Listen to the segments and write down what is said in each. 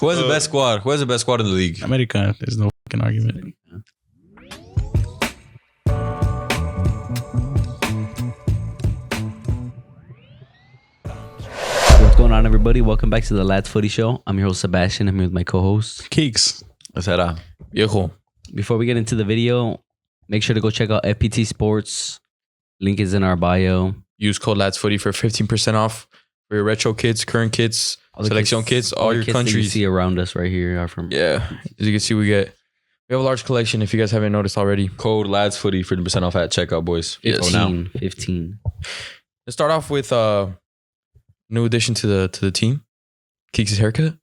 Who has the best squad? Who has the best squad in the league? America. There's no fucking argument. What's going on, everybody? Welcome back to the Ladsfootyshow. I'm your host, Sebastian. I'm here with my co-host, Keeks. Será? Viejo. Before we get into the video, make sure to go check out FPT Sports. Link is in our bio. Use code Ladsfooty for 15% off for your retro kits, current kits, selection kits, all your kits that you countries. see around us right here are from. Yeah, as you can see, we have a large collection. If you guys haven't noticed already, Code Ladsfooty for 15% off at checkout, boys. 15. Let's start off with new addition to the team, Keeks' haircut.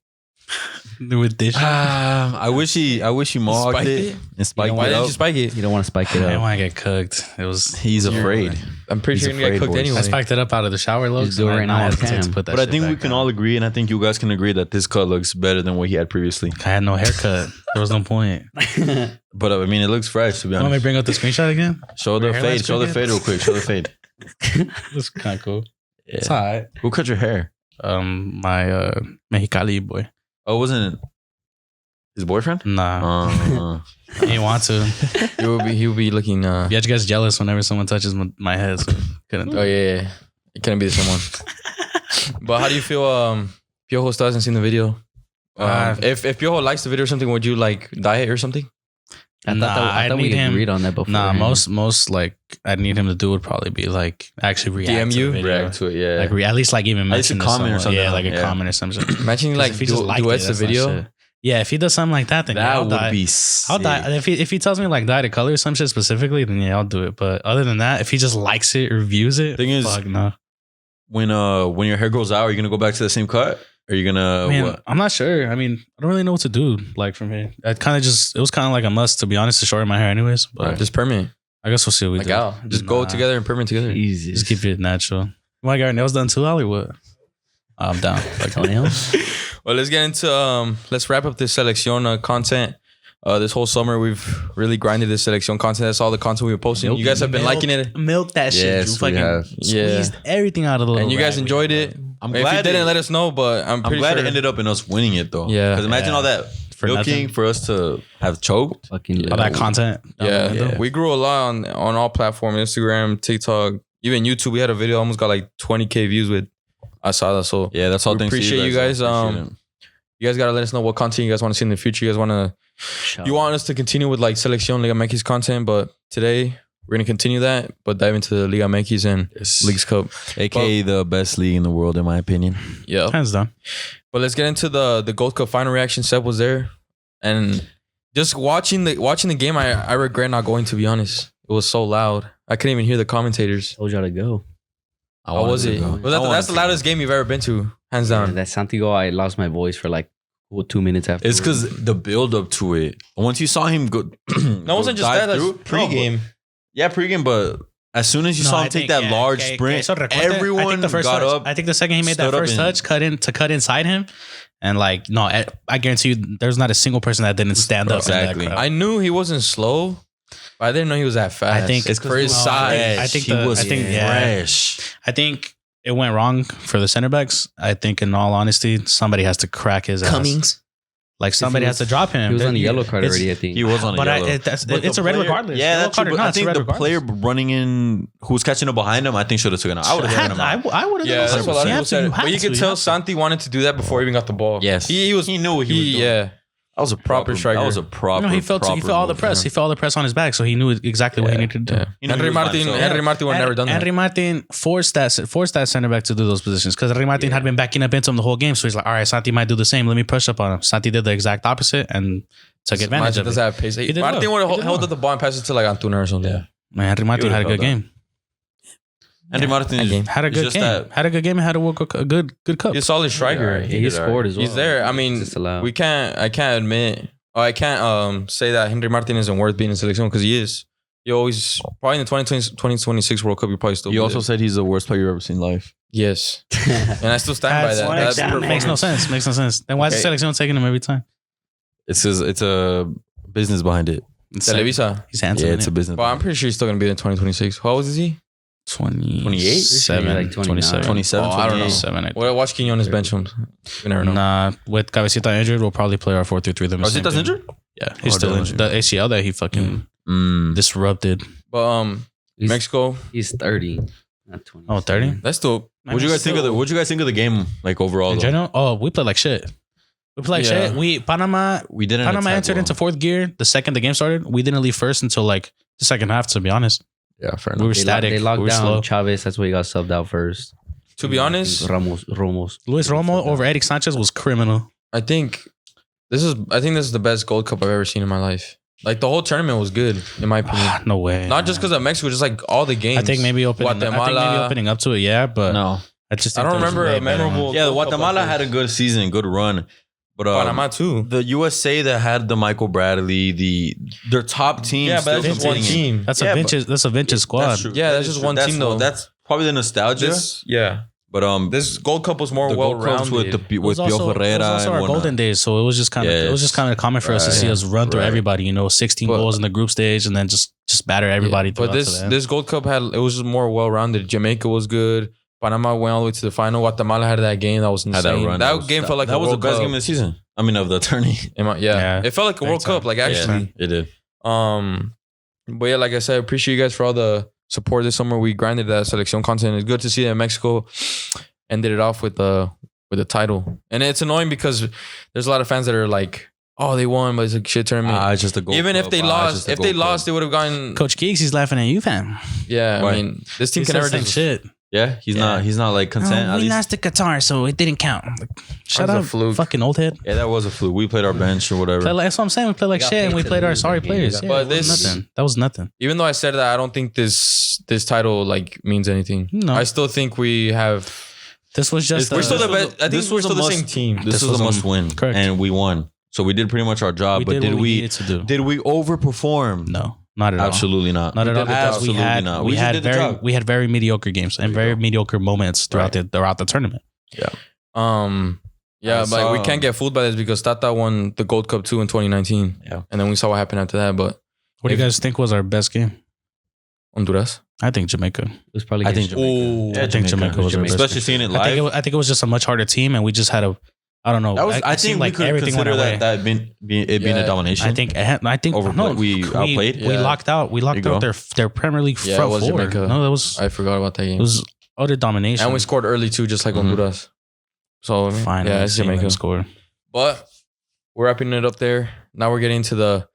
New addition. I wish he mohawked Spiked it and spiked Why it didn't up. you spike it? You don't want to spike it I didn't up. want to get cooked. It was. He's afraid. I'm pretty sure He's you're gonna get afraid, cooked boys. anyway. I spiked it up out of the shower. Just do it right now on cam. But But I think we can all agree, and I think you guys can agree that this cut looks better than what he had previously. I had no haircut. There was no point. But I mean, it looks fresh, to be Want me to honest. bring up the screenshot again? Show the Your fade. hairline's Show the crooked? fade real quick. Show the fade. It's kind of cool. Yeah. It's alright. Who cut your hair? My Mexicali boy. Oh, wasn't it his boyfriend? Nah, he didn't want to. He will be looking. Yeah, you guys jealous whenever someone touches my head. So couldn't. Oh yeah. It couldn't be the same one. But how do you feel? Piojo still hasn't seen the video. If Piojo likes the video or something, would you like dye it or something? I thought we agreed on that before. Nah, most like I'd need him to do would probably be like actually react DM to you? the video. React to it, yeah. Like at least like even At least a mention to comment or someone. something, Yeah, like a yeah. comment or something. Imagine like If he just liked duets it, the that's not video. shit. Yeah, if he does something like that, then yeah, that I'll would dye. be I'll dye. If he tells me like dye the color or some shit specifically, then yeah, I'll do it. But other than that, if he just likes it, reviews it, Thing is, fuck no. When your hair grows out, are you gonna go back to the same cut? Or are you gonna Man, what? I'm not sure. I mean, I don't really know what to do. Like from here, it was kind of like a must, to be honest, to shorten my hair, anyways. But Just permanent. I guess we'll see what we Like do. out. Just go Nah. together and permanent together. Jesus. Just keep it natural. You want to get our nails done too, Ali? What? I'm down. Like Toenails? Well, let's get into let's wrap up this selección content. This whole summer we've really grinded this selección content. That's all the content we were posting. You guys have been liking it, Milk that shit. Yes, You we fucking have. squeezed everything out of the little and you guys rag. enjoyed it. I'm If glad you didn't, it- let us know. But I'm I'm pretty glad sure it ended up in us winning it though. Yeah. Because imagine Yeah. all that For milking nothing. for us to have choked. Fucking all that content. Yeah, we grew a lot on all platforms: Instagram, TikTok, even YouTube. We had a video almost got like 20K views with Asada. So Yeah, that's all. We Thanks to appreciate you guys. Appreciate it. you guys gotta let us know what content you guys want to see in the future. You guys want us to continue with like Selección Liga MX content, but today we're gonna continue that, but dive into the Liga MX and Leagues Cup. AKA the best league in the world, in my opinion. Yeah. Hands down. But let's get into the Gold Cup final reaction. Seb was there, and just watching the game, I regret not going. To be honest, it was so loud. I couldn't even hear the commentators. Told y'all to go. How was it? That's the loudest game you've ever been to, hands down. That Santiago, I lost my voice for like 2 minutes after. It's because the build up to it. Once you saw him go, No, it wasn't just dive that. That's through- pre-game. Yeah, pregame, but as soon as you saw him take that large sprint, everyone got up. I think the second he made that stood up first and- touch, cut inside him, and like no, I guarantee you, there's not a single person that didn't stand up. Exactly. In that crowd. I knew he wasn't slow, but I didn't know he was that fast. I think It's for his because size. I think he the- was I think- yeah. fresh. I think it went wrong for the center backs. I think, in all honesty, somebody has to crack his ass. Like somebody has to drop him. He was on a yellow card It's- already, I think. He was on a But yellow. it's a red regardless. Yeah, Yellow that's card true. or But not, I it's a think red the regardless. player running in, who was catching up behind him, I think should have taken him. I would have taken him out. I would have. Yeah, that's what a lot of people said. But you could could tell Santi wanted to do that before he even got the ball. Yes. he was. He knew what he was doing. Yeah, That was a proper striker. That was a proper. No, he felt all the move. press. He felt all the press on his back, so he knew exactly what he needed to do. yeah. You know, Henry he was by Martin. himself. Henry Martin would have never done that. Henry Martin forced that center back to do those positions because Henry Martin had been backing up into him the whole game. So he's like, all right, Santi might do the same. Let me push up on him. Santi did the exact opposite and took advantage Martin of doesn't it. have pace. did Martin well. would He have did held well. up the ball and passed it to like Antuna or something. Yeah. Man, Henry Martin He had a would've good held game. Henry Martin is Had a good just game. that- Had a good game and had a good cup. He's a solid striker. He did scored as well. He's there. I mean, Just allowed. I can't admit. I can't say that Henry Martin isn't worth being in selection because he is. He always probably in the 2026 World Cup. You probably still. You be also there. said he's the worst player you've ever seen live. Yes, and I still stand by that. That's Makes no sense. Makes no sense. Then why is the selection taking him every time? It's a business behind it. Televisa. He's handsome. Yeah, Yeah, it's a business. But I'm pretty sure he's still gonna be in 2026. How old is he? 27. Like 27. 27. I don't know. 27. Well, watch Quinones bench him. You never know. Nah, with Cabecita injured, we'll probably play our 4-3-3. Cabecita's injured? Yeah, he's still injured. The ACL that he fucking disrupted. But Mexico. He's 30, not 20. Oh, 30? That's dope. What'd you guys think of the game, like overall? In general? Oh, we played like shit. We played like shit. Panama entered into fourth gear the second the game started. We didn't leave first until like the second half, to be honest. Yeah, fair enough. We were static. They locked we were down slow. Chavez. That's why he got subbed out first. To be honest, Luis Romo over Eric Sanchez was criminal. I think this is the best Gold Cup I've ever seen in my life. Like the whole tournament was good, in my opinion. No way. Not just because of Mexico, just like all the games. I think maybe opening up to it, yeah, but No. I just I don't remember a memorable. Yeah, Gold Cup Guatemala like had a good season, good run. But Panama too. The USA that had the Michael Bradley, their top team. Yeah, but that's just one team. That's a vintage squad. That's true. Yeah, that's just one team though. That's probably the nostalgia. But this Gold Cup was more well rounded with It was Pio Herrera. It was also our golden days, so it was just kind of common for us to see us run through everybody. 16 goals in the group stage, and then just batter everybody. But this Gold Cup it was just more well rounded. Jamaica was good. Panama went all the way to the final. Guatemala had that game that was insane. That game felt like that was the best game of the season. I mean, of the tourney. Yeah, it felt like a World Cup. Like actually, it did. But yeah, like I said, I appreciate you guys for all the support this summer. We grinded that selection content. It's good to see that Mexico ended it off with the title. And it's annoying because there's a lot of fans that are like, oh, they won, but it's a shit tournament. It's just a Gold Even Cup. if they lost, they would have gotten. Coach Geeks, he's laughing at you, fam. Yeah, Why? I mean, this team can never do shit. Yeah, he's not like content. We lost to Qatar, so it didn't count. Like, shut That up, was a fluke. fucking old head. Yeah, that was a fluke. We played our bench or whatever. That's what I'm saying. We played like shit, and we played our sorry players. Yeah, But that was nothing. That was nothing. Even though I said that, I don't think this title like means anything. No. I still think we have. This was just. We're still the best. I think we're still the same team. This was a must win, correct, and we won. So we did pretty much our job. But did we overperform? No. Not at all. Absolutely not. Not at all. Absolutely not. We had very mediocre games and very mediocre moments throughout the tournament. Yeah. But we can't get fooled by this because Tata won the Gold Cup 2 in 2019. Yeah. And then we saw what happened after that. But what do you guys think was our best game? Honduras. I think Jamaica. It was probably Jamaica was our best. Especially seeing it live. I think it was just a much harder team, and we just had I don't know. I think we could consider that being a domination. I think over we outplayed. We locked out their Premier League front four. Jamaica. No, that was I forgot about that game. It was utter domination, and we scored early too, just like Honduras. So fine, yeah, it's Jamaica score. But we're wrapping it up there. Now we're getting to the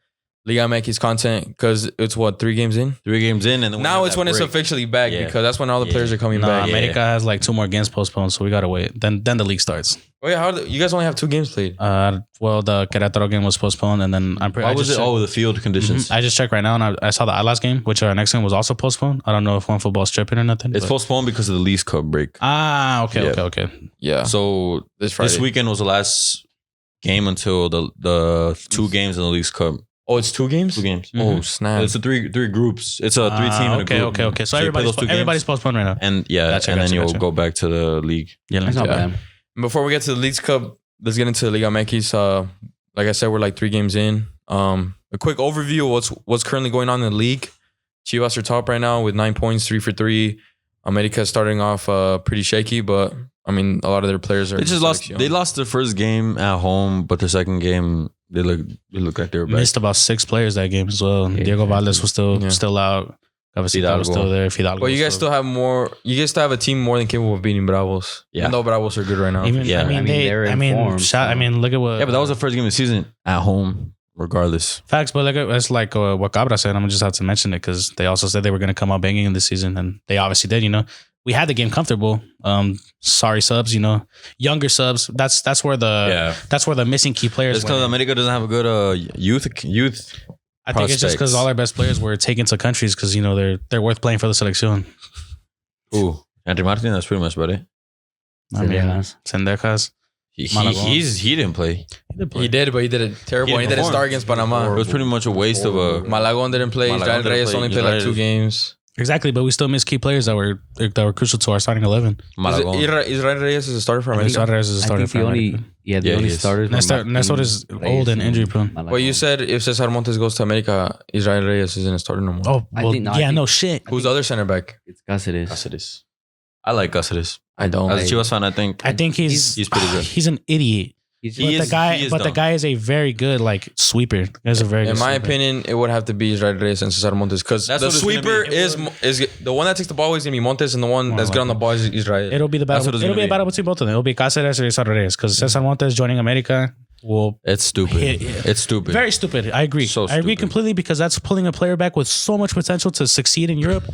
Liga MX content because it's 3 games in. 3 games in, and then now it's when it's officially back because that's when all the players are coming back. America has like 2 more games postponed, so we gotta wait. Then the league starts. Oh yeah, you guys only have 2 games played. Well, the Querétaro game was postponed, and then Why was it? The field conditions. I just checked right now, and I saw the Atlas game, which our next game was also postponed. I don't know if one football's tripping or nothing. It's postponed because of the Leagues Cup break. Okay. Yeah. So this weekend was the last game until the 2 games in the Leagues Cup. Oh, it's 2 games? 2 games. Mm-hmm. Oh, snap. It's a 3 groups. It's a 3-team in a group. Okay. So everybody's postponed right now. And then you'll go back to the league. Yeah, that's not bad. Before we get to the Leagues Cup, let's get into the Liga MX. Like I said, we're like 3 games in. A quick overview of what's currently going on in the league. Chivas are top right now with 9 points, 3 for 3. America starting off pretty shaky, but I mean, a lot of their players are. They lost their first game at home, but their second game they look like they were back. Missed about 6 players that game as well. Yeah. Diego Valdez was still out. Cabecita was still there. Fidalgo. But you guys still have more. You guys still have a team more than capable of beating Bravos. Yeah. Even though Bravos are good right now. Look at what. Yeah, but that was the first game of the season at home. Regardless, facts. But that's like what Cabra said. I'm gonna just have to mention it because they also said they were gonna come out banging in this season, and they obviously did. We had the game comfortable. Sorry subs, younger subs. That's where the missing key players. It's because America doesn't have a good youth. I think it's just because all our best players were taken to countries because they're worth playing for the selección. Ooh, Andrew Martin. That's pretty much about it. Sendejas. He didn't play. He did, but he did it terrible. He didn't start against Panama. It was pretty much a waste of a. Malagon didn't play. Israel Reyes only played like 2 games. Exactly, but we still missed key players that were crucial to our starting 11. Israel Reyes is a starter for America. Israel Reyes is a starter for America. Yeah, the only starters. Nestor is old and injury prone. But you said if Cesar Montes goes to America, Israel Reyes isn't a starter no more. Oh, well, no shit. Who's the other center back? It's Cáceres. Cáceres. I like Cáceres. I don't. As a Chivas fan, I think he's pretty good. He's an idiot. The guy is a very good sweeper. He's a very good In my sweeper. opinion, it would have to be Israel Reyes and Cesar Montes because the sweeper is the one that takes the ball is gonna be Montes, and the one that's good on the ball is Israel. It'll be the battle. It'll be a battle between both of them. It'll be Cáceres or Cesar Reyes because Cesar Montes joining America will. It's stupid. It's stupid. Very stupid. I agree. I agree completely because that's pulling a player back with so much potential to succeed in Europe,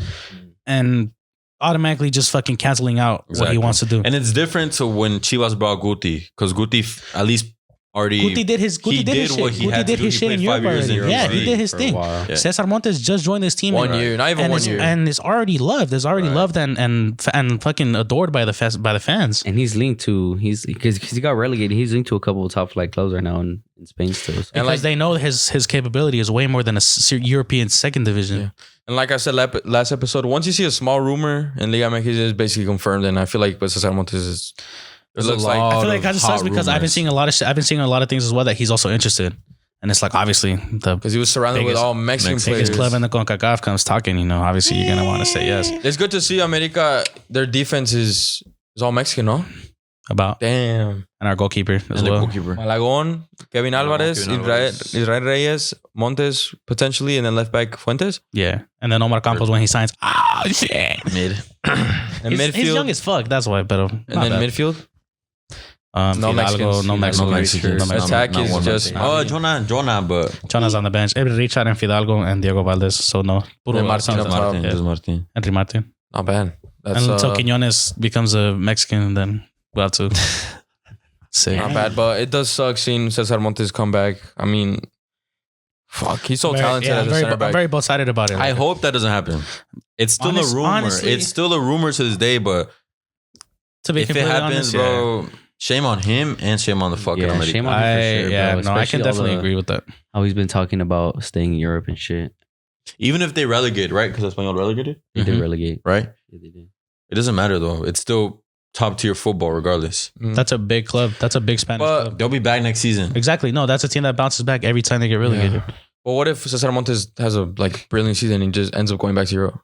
and automatically just fucking canceling out what he wants to do. And it's different to when Chivas brought Guti because Guti at least already Guti did his shit. Guti did his shit in Europe already. Yeah, he did his thing. Yeah. Cesar Montes just joined this team 1 year, not even 1 year, and is already loved. Is already loved and fucking adored by the fans. And he's linked to because he got relegated. He's linked to a couple of top flight clubs right now in Spain still. So. Because they know his capability is way more than a European second division. Yeah. And like I said last episode, once you see a small rumor in Liga MX, it's basically confirmed. And I feel like Cesar Montes is. I feel like it kind of sucks because I've been seeing a lot of shit. I've been seeing a lot of things as well that he's also interested. And it's like obviously because he was surrounded with all Mexican players. Biggest club in the CONCACAF comes talking. Obviously you're gonna want to say yes. It's good to see America. Their defense is all Mexican, no? About damn. And our goalkeeper as well. Malagón, Kevin Alvarez, Israel Reyes, Montes potentially, and then left back Fuentes. Yeah, and then Omar Campos when he signs. Shit. Mid. And midfield. He's young as fuck. That's why. But and then midfield. No Mexicans. No Mexicans. Attack is just Jonah, but Jonah's on the bench. Richard and Fidalgo and Diego Valdez. So no. Martin. Henry Martin. Not bad. That's, until Quinones becomes a Mexican, then we'll have to say. Not bad, but it does suck seeing Cesar Montes come back. I mean, fuck, he's so talented as a center back. I'm very both-sided about it. I hope that doesn't happen. It's still a rumor. Honestly, it's still a rumor to this day, but if it happens, bro, shame on him and shame on the fucking America. Shame on him for sure, bro. I can definitely agree with that. How he's been talking about staying in Europe and shit. Even if they relegate, right? Because Español relegated? They did relegate. Right? Yeah, they did. It doesn't matter, though. It's still top tier football regardless. That's a big club. That's a big Spanish club. They'll be back next season. Exactly. No, that's a team that bounces back every time they get relegated. Yeah. Well, what if Cesar Montes has a brilliant season and just ends up going back to Europe?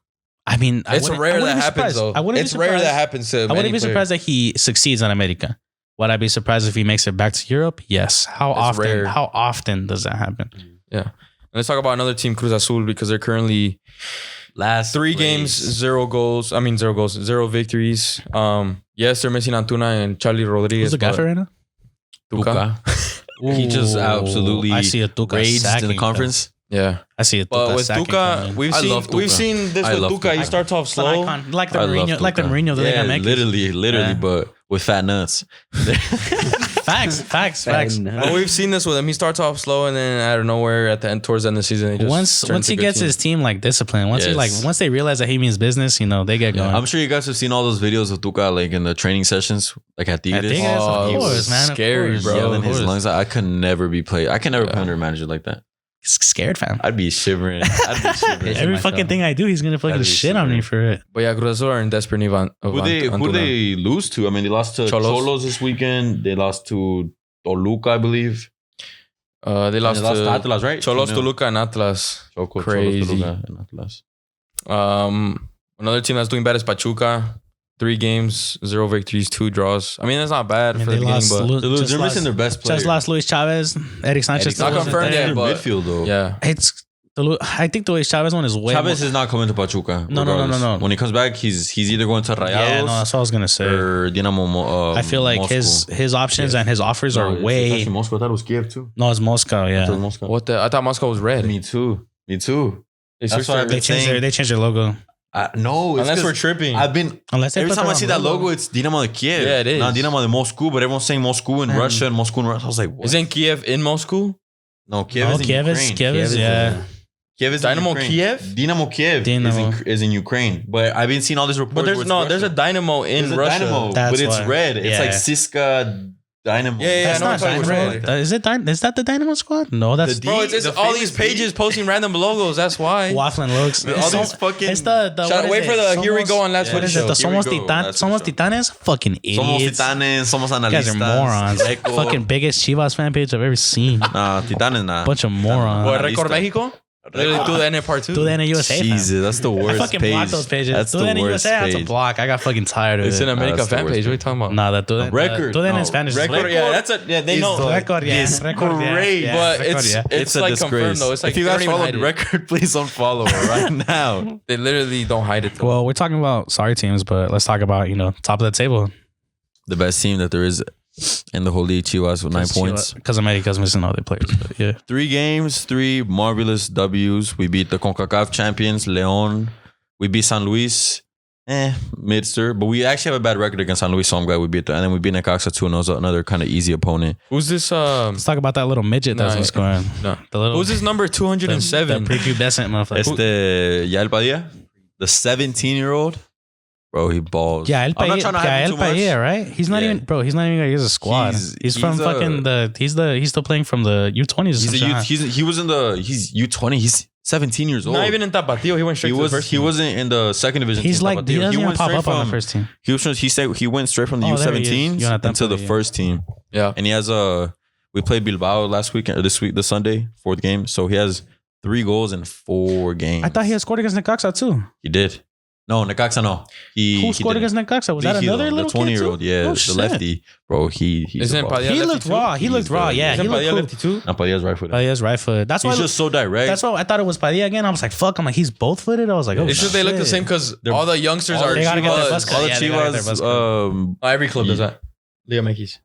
I mean, it's rare that happens, though. It's rare that happens to I wouldn't be surprised that he succeeds in America. Would I be surprised if he makes it back to Europe? Yes. How often does that happen? Yeah. And let's talk about another team, Cruz Azul, because they're currently last 3 games, 0 goals. 0 victories. Yes, they're missing Antuna and Charlie Rodriguez. Who's the guy for right now? Tuca. He just absolutely raged in the conference. Yeah, I see it. But with Tuca, we've seen this with Tuca. He starts off slow, like the Mourinho of the Liga MX. Literally, but with fat nuts. Facts. But we've seen this with him. He starts off slow, and then out of nowhere, towards the end of the season, he just once he gets his team disciplined, once they realize that he means business, they get going. I'm sure you guys have seen all those videos of Tuca in the training sessions, at Tigres. Of course, man. Scary, bro. Yelling his lungs out. I could never play under a manager like that. Scared, fam. I'd be shivering. Every fucking thing I do, he's gonna fucking shit on me for it. But yeah, Cruz Azul are in desperate need of Who they lose to? I mean, they lost to Cholos this weekend. They lost to Toluca, I believe. They lost to Atlas, right? Cholos, Toluca, and Atlas. Crazy. Cholos, Toluca, and Atlas. Another team that's doing bad is Pachuca. 3 games, 0 victories, 2 draws. I mean, that's not bad for the beginning, but they're missing their best player. Just lost Luis Chavez, Eric Sanchez. Not confirmed yet, but midfield though. Yeah, I think the Luis Chavez one is way. Chavez is not coming to Pachuca. No. When he comes back, he's either going to Rayados. Yeah, no, that's what I was gonna say. Or Dinamo. I feel like Moscow. his options and his offers are way. It's actually Moscow. I thought it was Kiev too. No, it's Moscow. Yeah. What I thought Moscow was red. Me too. That's why they changed their logo. No, unless we're tripping. Every time I see that logo, it's Dinamo de Kiev. Yeah, it is. Not Dinamo de Moscow, but everyone's saying Moscow in Russia and Moscow in Russia. I was like, what? Isn't Kiev in Moscow? No, Kiev is in Ukraine. Kiev is Kiev is Dynamo Kiev? Dinamo Kiev is in Ukraine. But I've been seeing all these reports. But there's a Dynamo in Russia. Dynamo, but it's red. It's like Siska Dynamo. Yeah, That's I know not what you're talking Dynamo. about. Is that the Dynamo squad? No, that's The Bro, it's The all famous these pages posting random logos. That's why. Waffling looks. All these fucking. It's the Shout, wait for the here we go on last What is it? Yeah. The Here we Somos, go, that's Somos what Titanes? Fucking Somos idiots. Titanes, Somos You Analistas. guys are morons. Echo. Fucking biggest Chivas fan page I've ever seen. Nah, Titanes, nah. Bunch of morons. What, Record Mexico? Literally do the N part 2. Do that in USA. fam. Jesus, that's the I worst fucking page. blocked those pages. That's Do the that in worst USA. That's a page. block. I got fucking tired of It's it. an America that's the fan worst page. What are you page. talking about? Nah, that do that. Record. Do that in No, Spanish. Record, yeah, that's a yeah. They know. Record, yeah. It's Record, yeah. great, Yeah. But Record, yeah. it's a like disgrace. confirmed though. It's like if you they guys don't even follow hide the it. record, please unfollow her right now. They literally don't hide it. Though. Well, we're talking about sorry teams, but let's talk about, top of the table. The best team that there is in the whole league, Chivas with 9 points. Because America's missing all their players. But yeah. 3 games, 3 marvelous W's. We beat the CONCACAF champions, Leon. We beat San Luis. Midster. But we actually have a bad record against San Luis, so I'm glad we beat them. And then we beat Necaxa too, and that was another kind of easy opponent. Who's this? Let's talk about that little midget that was scoring. No. The little, Who's this number 207? the prepubescent motherfucker. Yael Padilla, the 17-year-old. Bro, he balls. Yeah, El I'm not trying to hype him too much. Padilla, right? He's not Yeah. even, bro. He's not even gonna use a squad. He's from fucking he's still playing from the U20s. He was in the U20. He's 17 years old. Not even in Tapatio. He went straight to the first He team. wasn't in the second division. He's team, like, he Tapatio. doesn't even went pop straight up on the from- first team. He went straight from the Oh, there he is. U17s Jonathan into the Padilla. first team. Yeah. And he has we played Bilbao last weekend or this Sunday, 4th game. So he has 3 goals in 4 games. I thought he had scored against Necaxa too. He did. No, Necaxa no. Who scored against Necaxa? Was that another little the 20-year-old? kid too? Yeah, Oh, the shit. lefty. Bro, he's Isn't a boss. Padilla He lefty looked too? raw. He looked raw. Yeah, he Isn't looked Padilla cool. lefty too? No, Padilla's right footed. Padilla's right foot. That's why. He's just so direct. That's why I thought it was Padilla again. I was like, fuck. I'm like, he's both footed. I was like, oh, It's just they look the shit. same because all the youngsters are They gotta get their Chivas. bus cut. All the Yeah, they gotta get their bus cut. Chivas. Every club does that. Liga MX.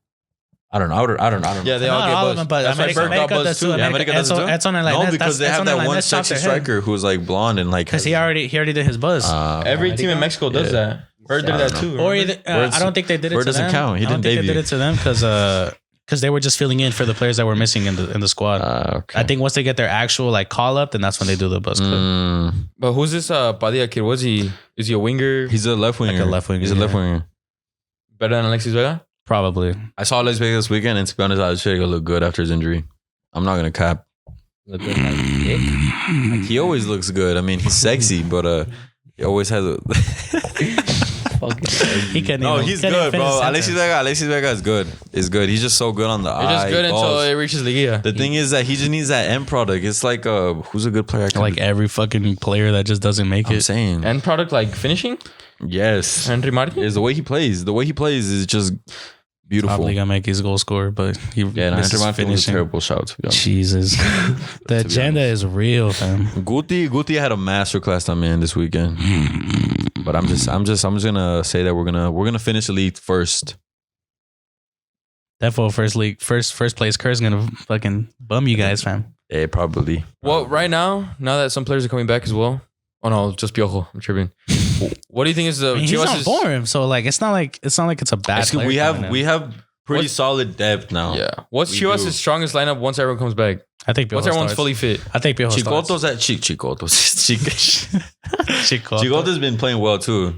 I don't know. I don't know. Yeah, they all Not get all buzz. of them, but That's why America Berg got does buzz too. too. Yeah, America does it too? It's on like No, that's- because they that's have on that like, one let's chop sexy their head. striker who's like blonde and like. Because he already did his buzz. Every team in Mexico does that. Bird did that too. Or remember? either, I don't think they did it Bird to them. doesn't count. He I don't didn't think they did debut. it to them because they were just filling in for the players that were missing in the squad. Okay. I think once they get their actual like call up, then that's when they do the buzz cut. But who's this Padilla kid? Was he? Is he a winger? He's a left winger. Like a left winger, He's a left yeah. winger. Better than Alexis Vega? Probably. I saw Alex Vega this weekend, and to be honest, I was sure he'll look good after his injury. I'm not gonna cap. Look good like dick. He always looks good. I mean, he's sexy, but he always has a. He can't. No, even, he's can't even good, finish bro. a Alexis sentence. Vega is good. Is good. He's just so good on the eye. It's just good until balls. it reaches Liga. The thing is that he just needs that end product. It's like who's a good player? I can Like every fucking player that just doesn't make I'm it. saying. End product like finishing? Yes. Henry Martin? Is the way he plays. The way he plays is just beautiful. Probably gonna make his goal scorer, but he Yeah, no, misses Andrew Martin was a finishing. terrible shot, to be honest. Jesus, the agenda is real, fam. Guti had a masterclass time in this weekend. But I'm just gonna say that we're gonna finish the league first. That for first place curse gonna fucking bum you guys, fam. Yeah, probably. Well, right now that some players are coming back as well. Oh no, just Piojo. I'm tripping. What do you think is the I mean, he's Chivas' not for him, so like it's not like it's a bad. It's 'cause player coming in. we have pretty What- solid depth now. Yeah. What's We Chivas' do. strongest lineup once everyone comes back? I think Piojo Once everyone's starts. fully fit. I think Piojo starts. Chicoto's at Chicoto's. Chicote. Chicoto's been playing well too.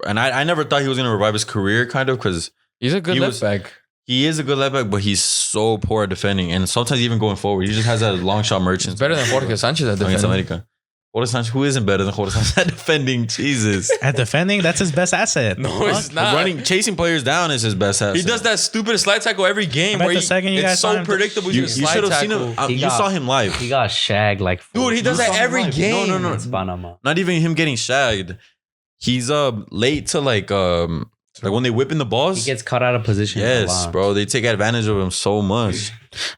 And I never thought he was gonna revive his career, kind of, because He's a good He left was- back. he is a good left back, but he's so poor at defending. And sometimes even going forward, he just has that long shot merchant. It's better than Jorge Sanchez at against defending. America. Jorge Sanchez, who isn't better than Jorge Sanchez at defending? Jesus. At defending, that's his best asset. No, it's not. Chasing players down is his best asset. He does that stupid slide tackle every game I bet where the second you it's guys saw so him- predictable. You, He's you a should slide have seen tackle. him. He You got- saw him live. He got shagged like Dude, he does You that saw him every live. game. No. It's Panama. Not even him getting shagged. He's late to like when they whip in the balls. He gets caught out of position. a Yes, lot. bro. They take advantage of him so much.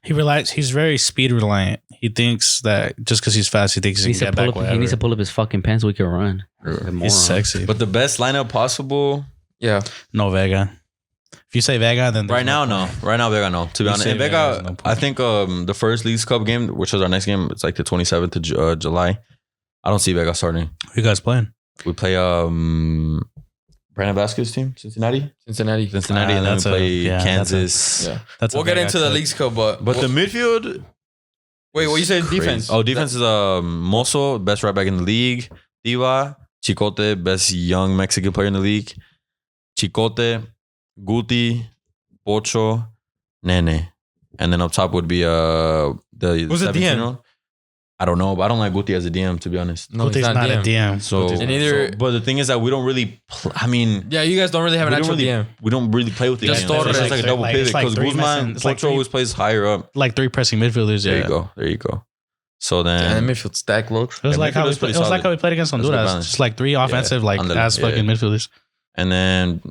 He's very speed reliant. He thinks that just because he's fast, he thinks He he needs, can to get pull back up, whatever. he needs to pull up his fucking pants so he can run. He's sexy. But the best lineup possible Yeah. No Vega. If you say Vega, then there's right now, no. Right now, Vega, no. To be You honest, say and Vega, Vega, there's no point. I think the first Leagues Cup game, which is our next game, it's like the 27th of July. I don't see Vega starting. Who you guys playing? We play Brandon Vasquez team, Cincinnati, Cincinnati. and then that's we play that's Kansas. Yeah. That's We'll a get Vega into the clip. Leagues Cup, but But the midfield. wait, what you said? Crazy. Defense. Oh, defense is Mozo, best right back in the league. Diva, Chicote, best young Mexican player in the league. Chicote, Guti, Pocho, Nene. And then up top would be the Who's the DM? 17-year-old. I don't know, but I don't like Guti as a DM, to be honest. No, Guti's he's not a DM. So, And either- but the thing is that we don't really. I mean, Yeah, you guys don't really have an we don't actual really, DM. we don't really play with the Just DM. Torres. It's just like a double pivot It's like because three Guzman, missing- it's like Pocho three- always plays higher up. Like 3 pressing midfielders. There Yeah. you go. There you go. So then, And the midfield stack looks. It was Yeah, like how we midfield's pretty it was like solid. how we played against That's good Honduras. balance. Just like 3 offensive, like on the- ass fucking midfielders. and then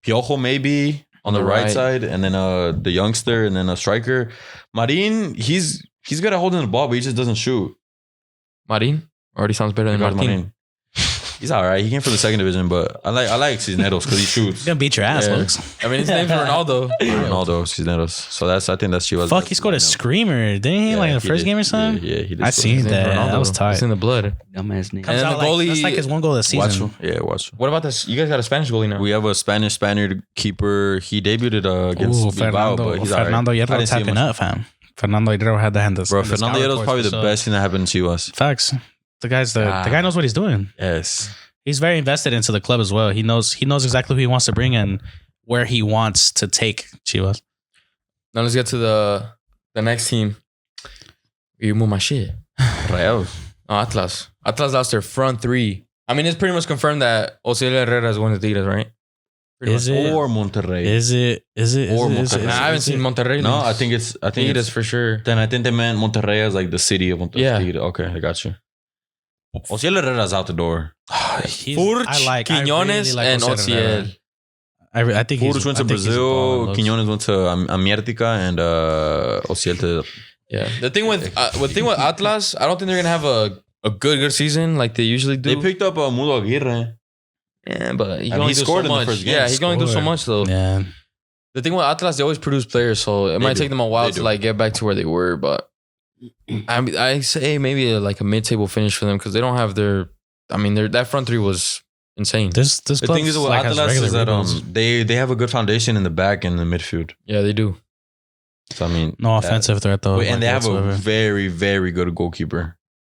Piojo maybe on the right side, and then the youngster, and then a striker. Marin, he's good at holding the ball, but he just doesn't shoot. Marin already sounds better than Ricardo Martin. Marin. He's all right. He came from the second division, but I like Cisneros because he shoots. He's gonna beat your ass, Yeah. folks. I mean, his name's Ronaldo. Ronaldo, Cisneros. So I think that's Chivas. Fuck, he scored a screamer. Didn't he? Like in the he first did. game or something? Yeah, he did. I score. seen His name's that. Ronaldo. That was tight. It's in the blood. Dumbass name. And then Out the goalie- that's like his 1 goal this season. Watch. Yeah, watch. What about this? You guys got a Spanish goalie now. We have a Spaniard keeper. He debuted against Ooh, Bilbao, but he's Fernando all right. I Hierro didn't see him tapping much. up, fam. Fernando Hierro had the hand. Bro, Fernando Hierro is probably the best thing that happened to Chivas. Facts. The guy knows what he's doing. Yes. He's very invested into the club as well. He knows exactly who he wants to bring and where he wants to take Chivas. Now let's get to the next team. You move my shit. Rayados. Oh, Atlas. Atlas lost their front 3. I mean, it's pretty much confirmed that Osiel Herrera is going to Tigres, right? Pretty Is much. it? Or Monterrey. Is it? Or Is Monterrey. it? Nah, I haven't seen Monterrey. No, links. I think it's Tigres for sure. Then I think they meant Monterrey as like the city of Monterrey. Yeah. Okay, I got you. Osiel Herrera's out the door. Furch, Quinones, and Osiel. I think Furch went to Brazil. Quinones went to América, and Osiel to. Yeah. The thing with Atlas, I don't think they're gonna have a good season like they usually do. They picked up Mudo Aguirre. Yeah, but he And can only he do scored so in the much. first game. Yeah, he can only do so Scored. much though. Yeah. The thing with Atlas, they always produce players, so it might do. take them a while They to do. like get back to where they were. But I say maybe like a mid-table finish for them because they don't have their. I mean, that front 3 was insane. This The thing is with Atlas is that they have a good foundation in the back and the midfield. Yeah, they do. So I mean, no offensive threat though. and they have a whatsoever. very very good goalkeeper,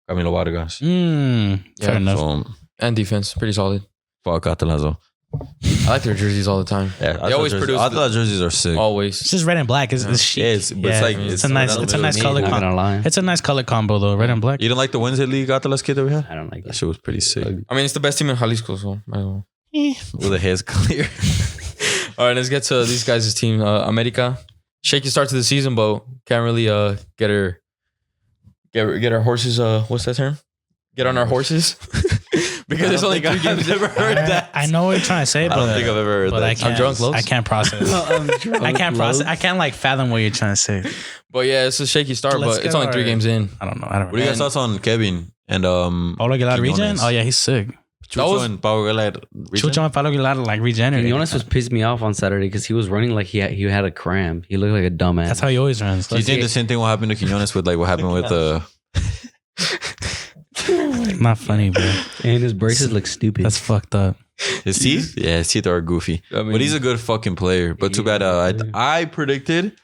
Camilo Vargas. Fair Yeah. enough. So And defense, pretty solid. fuck Atlas. though. I like their jerseys all the time. Yeah, They always jerseys, produce Atlas jerseys are sick. Always. It's just red and black. It's chic. Yeah, it's like it's a nice color. Not gonna lie. It's a nice color combo though. Red and black. You didn't like the Wednesday League Atlas kid that we had? I don't like That that. shit was pretty sick. I mean, it's the best team in Jalisco, so I don't know. With the hairs clear. All right, let's get to these guys' team. America, shaky start to the season, but can't really get our horses. What's that term? Get on our horses because there's only 3 games. never heard that. I know what you're trying to say, I but don't think I've ever heard but that. I can't. I'm drunk, Los. I can't process. I can't process. I can't like fathom what you're trying to say. But yeah, it's a shaky start, Let's but it's get only 3 our- games in. I don't know. I don't What do you know. guys thoughts on Kevin and Paulo Aguilar regen? Quinones? Oh yeah, he's sick. Chucho was- and Pau Aguilar regen? Chucho and Paulo Aguilar like regenerated. Quinones was pissed me off on Saturday because he was running like he had a cramp. He looked like a dumbass. That's how he always runs. Do you think the same thing will happen to Quinones with like what happened with Not funny, bro. And his braces look stupid. That's fucked up. his teeth? Yeah, his teeth are goofy. I mean, But he's a good fucking player. But too bad I predicted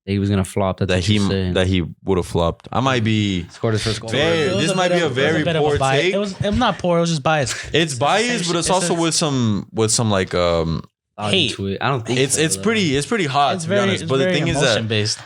he was gonna flop. That's what you said. that he would have flopped. I might be Scored his first goal. Very- It was this might be a very bit of poor bias. take. It was not poor. It was just biased. it's biased, but it's also with some like hate. I don't think it's pretty hot It's to be very. honest. It's But the very thing is that emotion based.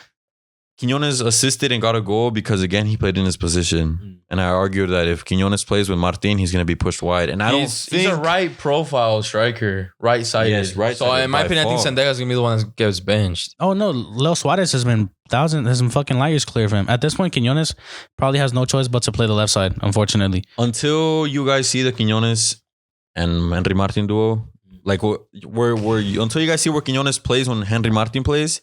Quinones assisted and got a goal because again he played in his position. And I argued that if Quinones plays with Martin, he's gonna be pushed wide. And I don't think he's a right profile striker, right sided. Yes, right-sided So in my by opinion, I think far. Sendega's gonna be the one that gets benched. Oh no, Leo Suarez has been fucking light years clear for him. At this point, Quinones probably has no choice but to play the left side. Unfortunately, until you guys see the Quinones and Henry Martin duo, like until you guys see where Quinones plays when Henry Martin plays,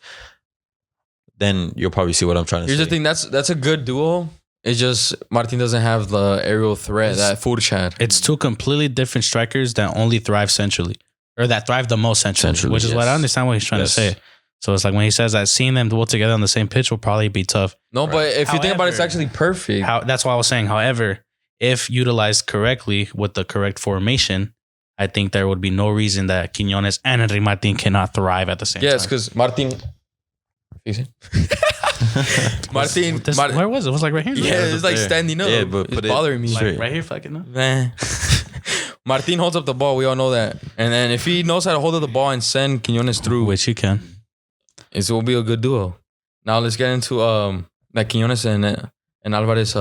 then you'll probably see what I'm trying to Here's say. the thing: that's a good duo. It's just Martin doesn't have the aerial threat that Furch had. it's two completely different strikers that only thrive centrally, or that thrive the most centrally, which is what I yes. understand what he's trying Yes. to say. So it's like when he says that seeing them duel together on the same pitch will probably be tough. No, but if you think about it, it's However- actually perfect. That's why I was saying. However, if utilized correctly with the correct formation, I think there would be no reason that Quinones and Henry Martin cannot thrive at the same Yes, time. because Martin. Martin. Where was it? It was like right here. Yeah, it's like there. standing up. Yeah, but it's put it bothering me. straight. Like right here, fucking up. Nah. Martin holds up the ball. We all know that. And then if he knows how to hold up the ball and send Quinones through, Which you can. it will be a good duo. Now let's get into that Quinones and Alvarez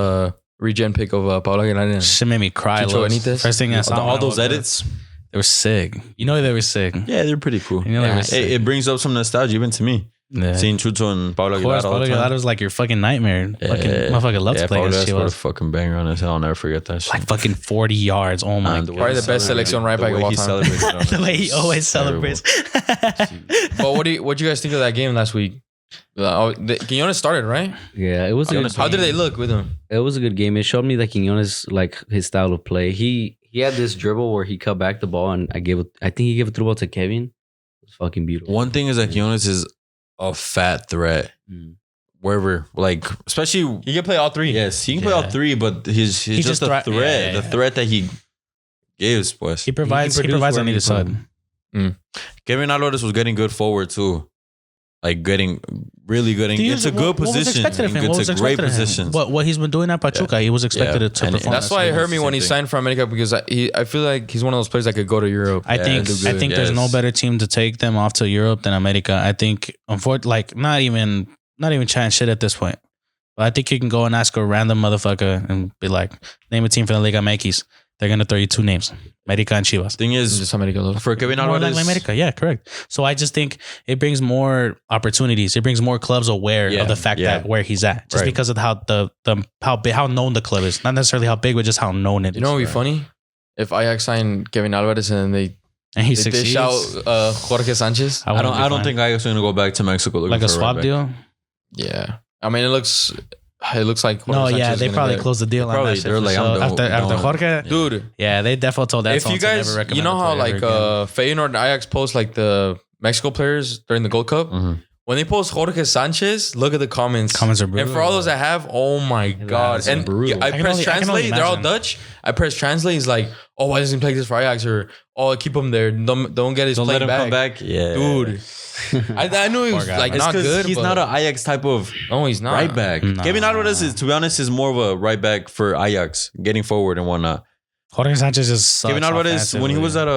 regen pick of Paolo Aguilar. Shit made me cry. Chicho Looks. Benitez. First thing I saw, all those when I woke up, edits. they were sick. You know they were sick. Yeah, they're pretty cool. You know they were sick. It brings up some nostalgia even to me. Yeah. Seeing Chucho and Paulo Of course, Aguilar all Paulo the Aguilar time. was like your fucking nightmare. Fucking motherfucker loves playing Paulo against Aguilar Chivas. a fucking banger on his head. I'll never forget that shit. Like fucking 40 yards. Oh my And god. Probably the best selection right back of all time. The way he always celebrates. But what do you guys think of that game last week? Quinones started, right? Yeah, it was a good How did game. they look with him? It was a good game. It showed me that Quinones, like his style of play. He had this dribble where he cut back the ball, and I think he gave a through ball to Kevin. It was fucking beautiful. One thing is that Quinones is a fat threat. Mm. Wherever, like, especially, He can play all three. yes, he can play all three, but he's just just a threat- threat. yeah, yeah. The threat that he gives, pues. He provides He can produce on wherever either you side. put him. Kevin Alvarez was getting good forward too. Like getting really good. It's a good What was position. expected of him? What was It's a great expected of him? position. What he's been doing at Pachuca, he was expected Yeah. to And perform. That's why it hurt me when he Same signed for America because I feel like he's one of those players that could go to Europe. I think do I good. think there's no Yes. better team to take them off to Europe than America. I think, unfortunately, like not even chatting shit at this point. But I think you can go and ask a random motherfucker and be like, name a team for the Liga MX. They're gonna throw you two names, America and Chivas. Thing is, Just America though. for Kevin More Alvarez, like America, yeah, correct. So I just think it brings more opportunities. It brings more clubs aware Yeah, of the fact yeah. that where he's at, just Right. because of how how known the club is. Not necessarily how big, but just how known it is. You know what would be funny? If Ajax signed Kevin Alvarez and they And he dish succeeds. out Jorge Sanchez. I don't think Ajax going to go back to Mexico looking like for a swap right back. deal. Yeah. I mean, it looks like Jorge No, Sanchez yeah, is they gonna probably get- closed the deal on Probably, that shit. they're for like, sure. I'm done- after done. Jorge, Dude, yeah, they definitely told that. if you guys, you know how like Feyenoord and Ajax post like the Mexico players during the Gold Cup? Mhm. When they post Jorge Sanchez, look at the comments. Comments are brutal. And for all those that have, oh my God. that's And brutal. I I can press only translate, they're all imagine. Dutch. I press translate, it's like, oh, why doesn't he play this for Ajax? Or, oh, keep him there. Don't get his Don't play let him back. come back. Yeah, Dude. I knew he was guy, like man. It's not 'cause good. he's but- not an Ajax type of No, he's not. right back. Nah. Kevin Alvarez is, to be honest, is more of a right back for Ajax, getting forward and whatnot. Jorge Sanchez is sucks Kevin Alvarez, when he was at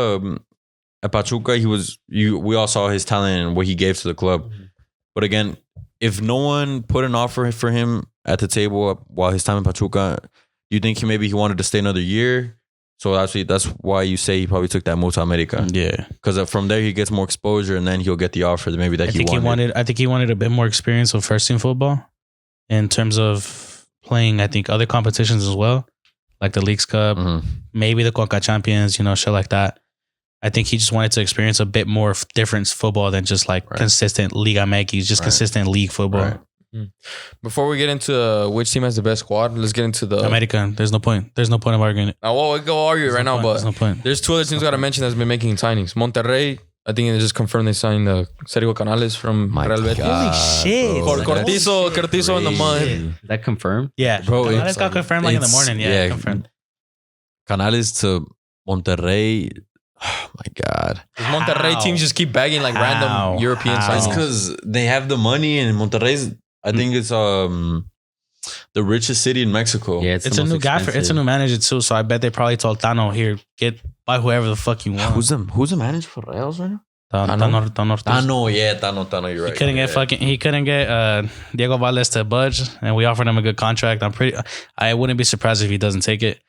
Pachuca, we all saw his talent and what he gave to the club. But again, if no one put an offer for him at the table while his time in Pachuca, you think he wanted to stay another year? So actually, that's why you say he probably took that move to America, yeah. because from there he gets more exposure and then he'll get the offer that maybe that I think he wanted a bit more experience with first team football in terms of playing. I think other competitions as well, like the Leagues Cup, Mhm. maybe the Conca Champions, shit like that. I think he just wanted to experience a bit more different football than just like Right. consistent Liga MX, just Right. consistent league football. Right. Before we get into which team has the best squad, let's get into the. America, there's no point. There's no point of arguing it. Well, we'll go argue right now, There's but no point. there's two other teams got to mention that's been making signings. Monterrey, I think they just confirmed they signed Sergio Canales from My Real Betis. God, shit. bro. Cortizo in the mud. Crazy. That confirmed? Yeah, Bro, bro. it's- Let's got confirmed like in the it's- morning. Yeah, confirmed. Canales to Monterrey. Oh my God. These Monterrey How? teams just keep bagging like How? random European How? It's signings. because they have the money and Monterrey's. I think it's the richest city in Mexico. Yeah, It's the a most new guy. It's a expensive. new manager too. So I bet they probably told Tano, here, buy whoever the fuck you want. Who's the manager for Reals right now? Tano Ortiz. Tano. You're right. He couldn't get Diego Valdez to budge, and we offered him a good contract. I wouldn't be surprised if he doesn't take it.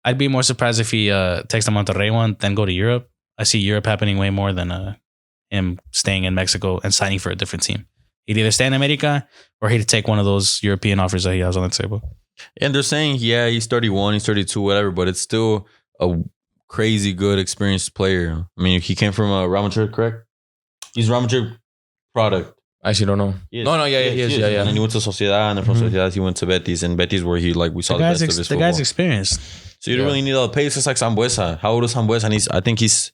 I'd be more surprised if he takes the Monterrey one than go to Europe. I see Europe happening way more than him staying in Mexico and signing for a different team. He'd either stay in America or he'd take one of those European offers that he has on the table. And they're saying, yeah, he's 31, he's 32, whatever, but it's still a crazy good, experienced player. I mean, he came from Real Madrid, correct? He's Real Madrid product. I actually don't know. He is. No, he is. Yeah. And then he went to Sociedad, and then from Mhm. Sociedad he went to Betis, and Betis where we saw the best of his The football. guy's experienced. So you don't really need all the pace. It's like Sambuesa. How old is Sambuesa? And I think he's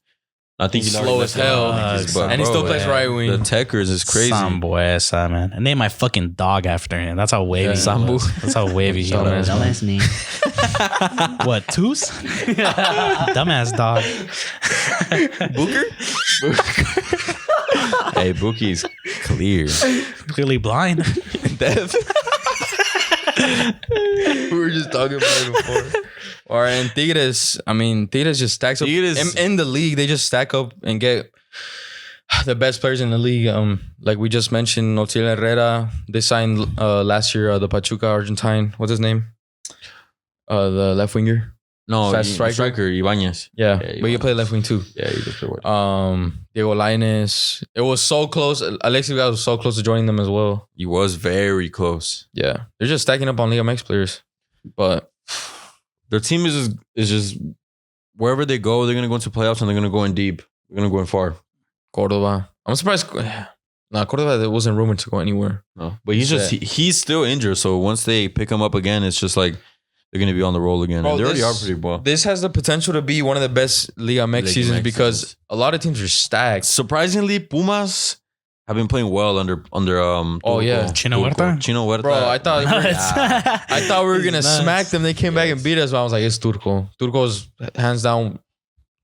He's slow as hell. And he still plays right wing. The Techers is crazy. Sambuesa, man. I named my fucking dog after him. That's how wavy he Sambu. was. That's how wavy he Dumbass. was. Dumbass name. What, Toos? Dumbass dog. Booker? Hey, Bookie's clear. Clearly blind. We were just talking about it before. Or in Tigres, Tigres just stacks up. Tigres- In the league, they just stack up and get the best players in the league. Like we just mentioned, Otil Herrera. They signed last year the Pachuca Argentine. What's his name? The left winger. No, Fast striker Ibanez. Yeah, Yeah, but you play left wing too. Yeah, he just played. Diego Lainez. It was so close. Alexis Vega was so close to joining them as well. He was very close. Yeah, they're just stacking up on Liga MX players. But Their team is just wherever they go, they're gonna go into playoffs and they're gonna go in deep. They're gonna go in far. Cordoba, I'm surprised. Cordoba wasn't rumored to go anywhere. No, but he's still injured. So once they pick him up again, it's just like they're gonna be on the roll again. Bro, and they already are this- pretty well. This has the potential to be one of the best Liga MX Liga seasons MX because seasons. a lot of teams are stacked. Surprisingly, Pumas have been playing well under Oh, yeah. Chino Huerta? Chino Huerta. Bro, I thought I thought we were gonna Nuts. smack them. They came back and beat us. But I was like, it's Turco. Turco's hands down.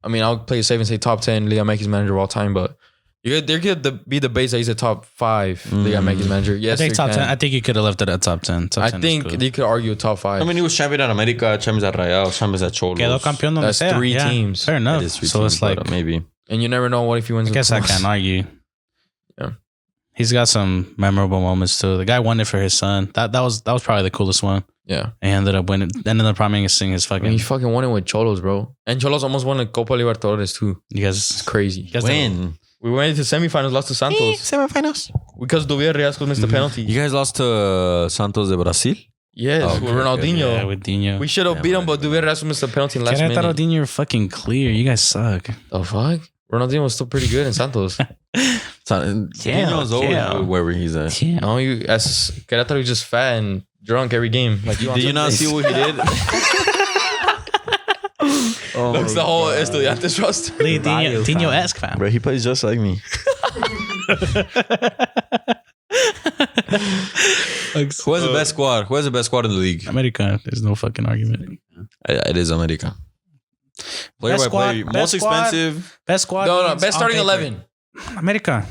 I mean, I'll play it safe and say top 10 Liga MX manager of all time, but there could be debates that he's a top 5 Liga MX manager. Yes, I think there top 10. can. I think you could have left it at top 10. Top I 10 is think cool. you could argue top 5. I mean, he was champion at America, champions at Rayados, champions at Cholos. Quedó campeón donde That's sea. 3 Yeah, teams. Fair enough. That is three So teams, it's like, but, maybe. And you never know what if he wins. I guess I with can't argue. Yeah. He's got some memorable moments too. The guy won it for his son. That was probably the coolest one. Yeah. And he ended up winning. Ended up promising his I fucking. mean, he fucking won it with Cholos, bro. And Cholos almost won a Copa Libertadores too. You It's guys, crazy. you guys When? We went into semifinals, lost to Santos. Semifinals. Because Duvier Riascos missed the penalty. You guys lost to Santos de Brasil? Yes, Oh, with okay, Ronaldinho. Yeah, with Dino. We should have Yeah, beat him, man. but Duvier Riascos missed the penalty in the last Querétaro, minute. Dino, you're fucking clear. You guys suck. The fuck? Ronaldinho was still pretty good in Santos. Daniel's always wherever he's at. Yeah. No, you as Querétaro, you just fat and drunk every game. Like you on Did you not Sundays. see what he did? Oh, Looks the whole Estudiantes roster. Dino-esque, fam. bro, he plays just like me. Who has the best squad? Who has the best squad in the league? America. There's no fucking argument. It is America. Player Best by player, squad, most best squad. expensive. Best squad. No, means best on starting paper. 11. America.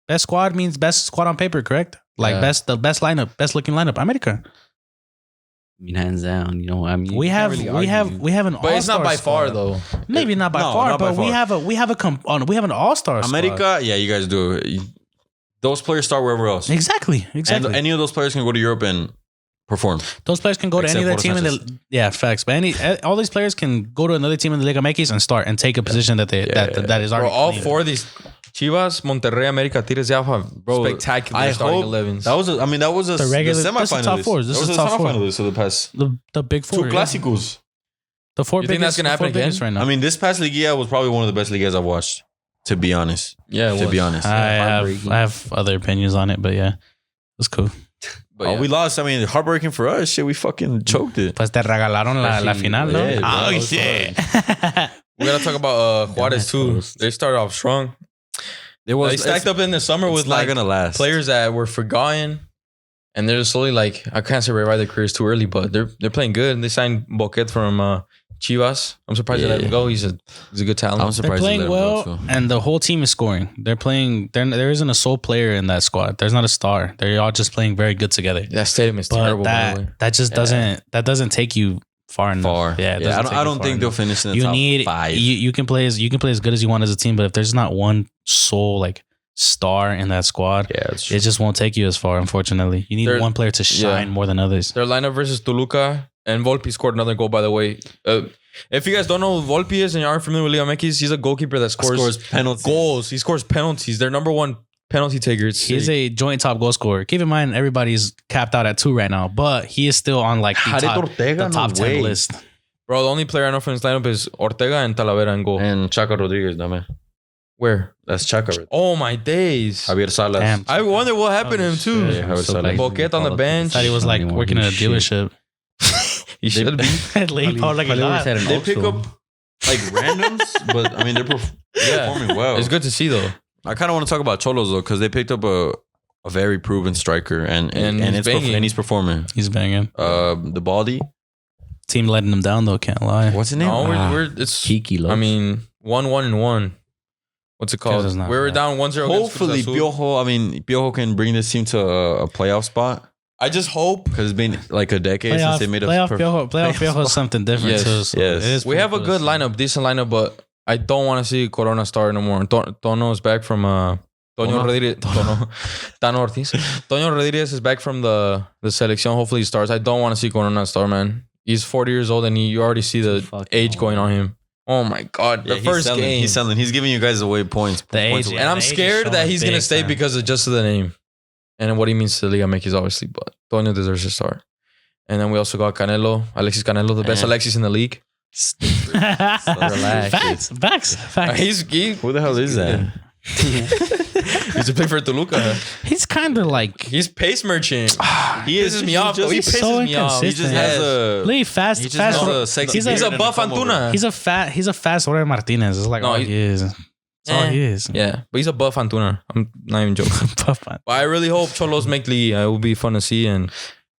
Best squad means best squad on paper, correct? Like Yeah. the best lineup, best looking lineup. America. I mean, hands down. You know, I mean, We you have can't really argue. we have an But it's not all-star by far squad. though. Maybe not by No, far, not by but we have an all-star squad. America, yeah, you guys do. Those players start wherever else. Exactly. And any of those players can go to Europe and perform. Those players can go to Except any other for team in Sanchez. the facts. But all these players can go to another team in the Liga MX and start and take a position that that is Bro, already all clean. 4 of these Chivas, Monterrey, America, Tigres, they all have spectacular starting 11s. That was The regular- the that's the top semifinalist. fours. This That was is the top four. semifinalist of the past the big four. two yeah. clásicos. The four You think that's biggest, gonna happen the four biggest again? right now. I mean, this past Liga was probably one of the best Ligas I've watched. To be honest, Yeah, it to was. be honest, I have other opinions on it, but yeah, it's cool. But oh, yeah. we lost. I mean, heartbreaking for us. Shit, we fucking choked it. Pues te regalaron la final, ¿no? Yeah, Oh, bro. shit. We gotta talk about Juarez too. They started off strong. It was They stacked up in the summer with not like gonna last. players that were forgotten, and they're slowly like I can't say revive their careers too early, but they're playing good. And they signed Boquet from Chivas. I'm surprised they let him go. He's a good talent. I'm They're surprised. they playing let him well, go, too. and the whole team is scoring. They're playing. There isn't a sole player in that squad. There's not a star. They're all just playing very good together. That stadium is But terrible. By the way. that just doesn't take you far enough. Far. Yeah, it Yeah. doesn't take I you don't far think they'll enough. finish in the You top need 5. you can play as good as you want as a team, but if there's not one sole like star in that squad, yeah, it's true. it just won't take you as far. Unfortunately, you need They're- one player to shine more than others. Their lineup versus Toluca, and Volpi scored another goal. By the way, if you guys don't know who Volpi is and you aren't familiar with Liga MX, he's a goalkeeper that scores penalties. goals. He scores penalties. They're number 1 penalty taker. It's He's sick. a joint top goal scorer. Keep in mind, everybody's capped out at 2 right now, but he is still on like the Jared top, Ortega, the top no 10 way. list. Bro, the only player I know from his lineup is Ortega and Talavera in goal. And Chaca Rodriguez, dame. Where? That's Chaca. Right? Oh my days. Javier Salas. Damn. I wonder what happened to him too. shit. Yeah, Javier Salas. Boquet on the bench. Thought he was like working in a dealership. He should be. Late Paul like a lot. They pick up like randoms, but I mean they're performing well. It's good to see though. I kind of want to talk about Cholos though, because they picked up a very proven striker and he's it's banging. and he's performing. He's banging. The Baldy, Team letting him down though. Can't lie. what's his name? No, we're it's. Kiki Lopes. I mean, 1-1-1. What's it called? Because it's not We were bad. down 1-0. Hopefully against Cruz Azul. Piojo. I mean Piojo can bring this team to a playoff spot I just hope because it's been like a decade since they made a playoff Piojo is something different Yes. too. So Yes. it is we have a pretty good close. lineup, decent lineup, but I don't want to see Corona start no more. Tono is back from Toño Rodriguez. Tano Ortiz. Toño Rodriguez is back from the selección. Hopefully he starts. I don't want to see Corona start, man. He's 40 years old and you already see the age going on him. Oh my God. The first game. He's selling. He's giving you guys away points. The points age, away. yeah. And I'm the age is scared that showing he's going to big stay time. because of just the name. And what he means to the Liga MX, obviously. But Toño deserves to start. And then we also got Canelo. Alexis Canelo, the best Alexis in the league. Facts. Who the hell is that? He's a play for Toluca. He's kind of like He's pace merchant. He Pisses me off, though. He he's pisses so me off. He just inconsistent. has a. Lee fast. He just fast. has a sexy. He's He's beard a and buff come over. Antuna. He's a fast Jorge Martinez. It's like No, all he is. That's all he is. Yeah, but he's a buff Antuna. I'm not even joking. Buff man. But I really hope Cholos make Liga. It will be fun to see. And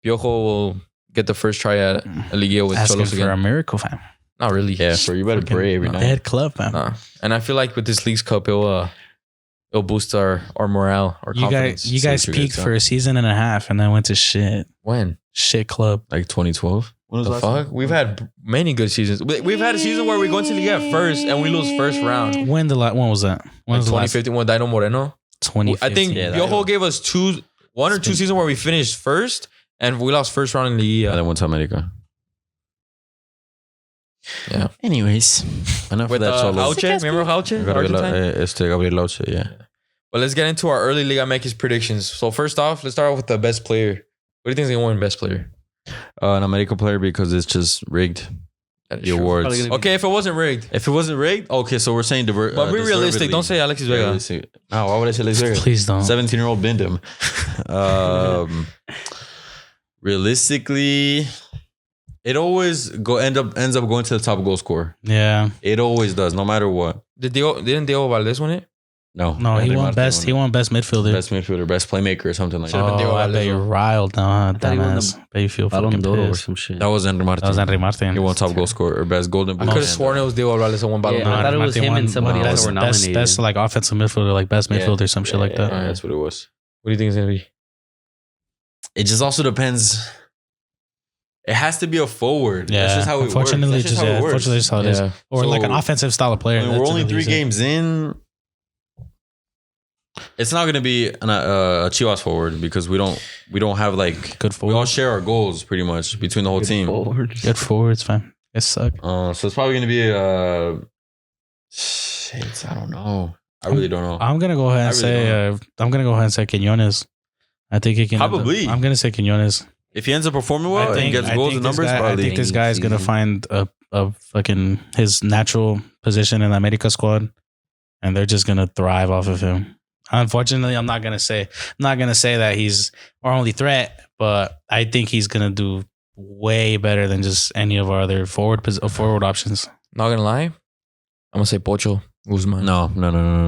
Piojo will get the first try at a Liga with Asking Cholos for a again. miracle, fam. Not really. Yeah, for you better pray every night. Dead club, fam. Nah. And I feel like with this League's Cup, it'll boost our morale, our You confidence. guys peaked for a season and a half and then went to shit. When? Shit club. Like 2012. When was The last time? fuck? We've had many good seasons. We've had a season where we go into Liga first and we lose first round. When was that? When Like was the last? 2015 with Dino Moreno. 2015. I think Yeah, Piojo gave us one or two seasons where we finished first and we lost first round in And Liga. then went to America. Yeah. Anyways, enough With of that. Cholos. Hauche. Remember Hauche? Argentine? Gabriel Hauche, yeah. But let's get into our early Liga MX predictions. So first off, let's start off with the best player. What do you think is going to win best player? An American player because it's just rigged. The awards. Probably gonna Okay, if it wasn't rigged. If it wasn't rigged, okay, so we're saying But be realistic. Don't say Alexis Vega. Realistic. No, why would I say Alexis Vega? Please don't. 17-year-old binned him. Realistically, it always ends up going to the top goal scorer. Yeah. It always does, no matter what. Didn't Diego Valdez win it? No, No, he won best. He won best midfielder. best midfielder, best playmaker, or something like Should've been that. Diego Oh, I Valdez, bet you're though. riled now, huh? thought he won Dumbass. Bet you feel Ballon fucking d'Or or pissed. some shit. That was Henry Martin. That was Henry Martin. He won top goal scorer or best golden boot. I could have sworn it was Diego Valdez that won Ballon Yeah, d'Or. I thought it was him and somebody won else best, that were best, nominated. best like offensive midfielder, like best midfielder, or some shit like that. Yeah, that's what it was. What do you think it's going to be? It just also depends. It has to be a forward. Yeah, That's just how it works. unfortunately, That's just how it works. unfortunately, just how it is. Yeah. Or like So, an offensive style of player. I mean, we're that's only really 3 easy. games in. It's not going to be a Chivas forward because we don't have like Good we all forward. share our goals pretty much between the whole team. Good forwards, fam. It suck. So it's probably going to be shit. I don't know. I really don't know. I'm gonna go ahead and say Quinones. I think he can. Probably. I'm gonna say Quinones. If he ends up performing well and gets goals and numbers, I probably. think this guy is gonna find a fucking his natural position in the America squad, and they're just gonna thrive off of him. Unfortunately, I'm not gonna say that he's our only threat, but I think he's gonna do way better than just any of our other forward options. Not going to lie. I'm going to say Pocho Guzman. No.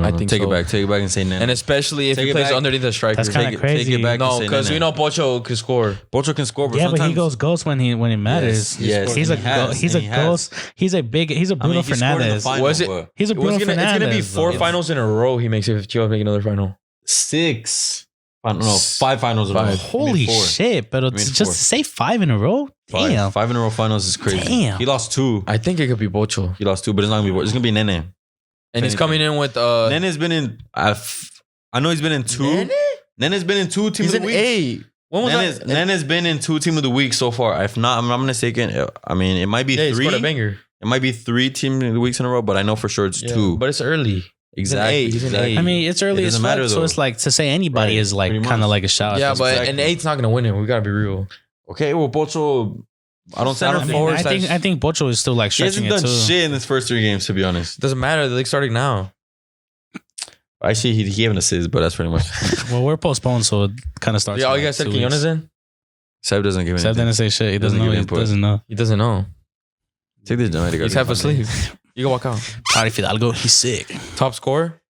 I think take so. it back. Take it back and say Nen. And especially if Take he it plays back. underneath the striker. That's kinda Take crazy. it back. No, and say because Nen. we know Pocho can score. Pocho can score, but Yeah, but sometimes he goes ghost when it matters. Yes, he's a he has, he's a and he has. ghost. He's a Bruno he scored in the Fernandez. final, Was it- but He's a Bruno It's going to be Fernandez. 4 though. finals in a row he makes it if Chivas make another final. 6. No, 5 finals in a row. Five. Holy Maybe 4. shit! But it's mean just 4. to say 5 in a row. Damn. 5 in a row finals is crazy. Damn. He lost 2. I think it could be Pocho. He lost 2, but it's not gonna be. It's gonna be Nene. And he's coming in with... Nene's been in. I know he's been in 2. Nene's been in 2 team He's of the an week. A. When was that? Nene's been in 2 team of the week so far. If not, I'm not mistaken. I mean, it might be Yeah, he 3. scored a banger. It might be 3 team of the weeks in a row, but I know for sure it's 2. But it's early. Exactly. He's an A. exactly. I mean, it's early It as doesn't fuck, matter, so though. it's like to say anybody Right, is like pretty kind of much. like a shout. Yeah, out. but exactly. an 8's not going to win it. We got to be real. Okay, well, Pocho. I don't Center I I, don't- mean, I think Bocho is still like He stretching hasn't it done too. shit in his first 3 games, to be honest. Doesn't matter. The league's starting now. Actually, he gave an assist, but that's pretty much. Well, we're postponed, so it kind of starts. Yeah, all in, you like, guys said 2 Quinones weeks. in? Seb doesn't give Seb anything. didn't say shit. He doesn't Doesn't know. give He input. doesn't know. He doesn't know. Take this Jamaica. He's half asleep. You can walk out. Sorry, Fidalgo. He's sick. Top scorer?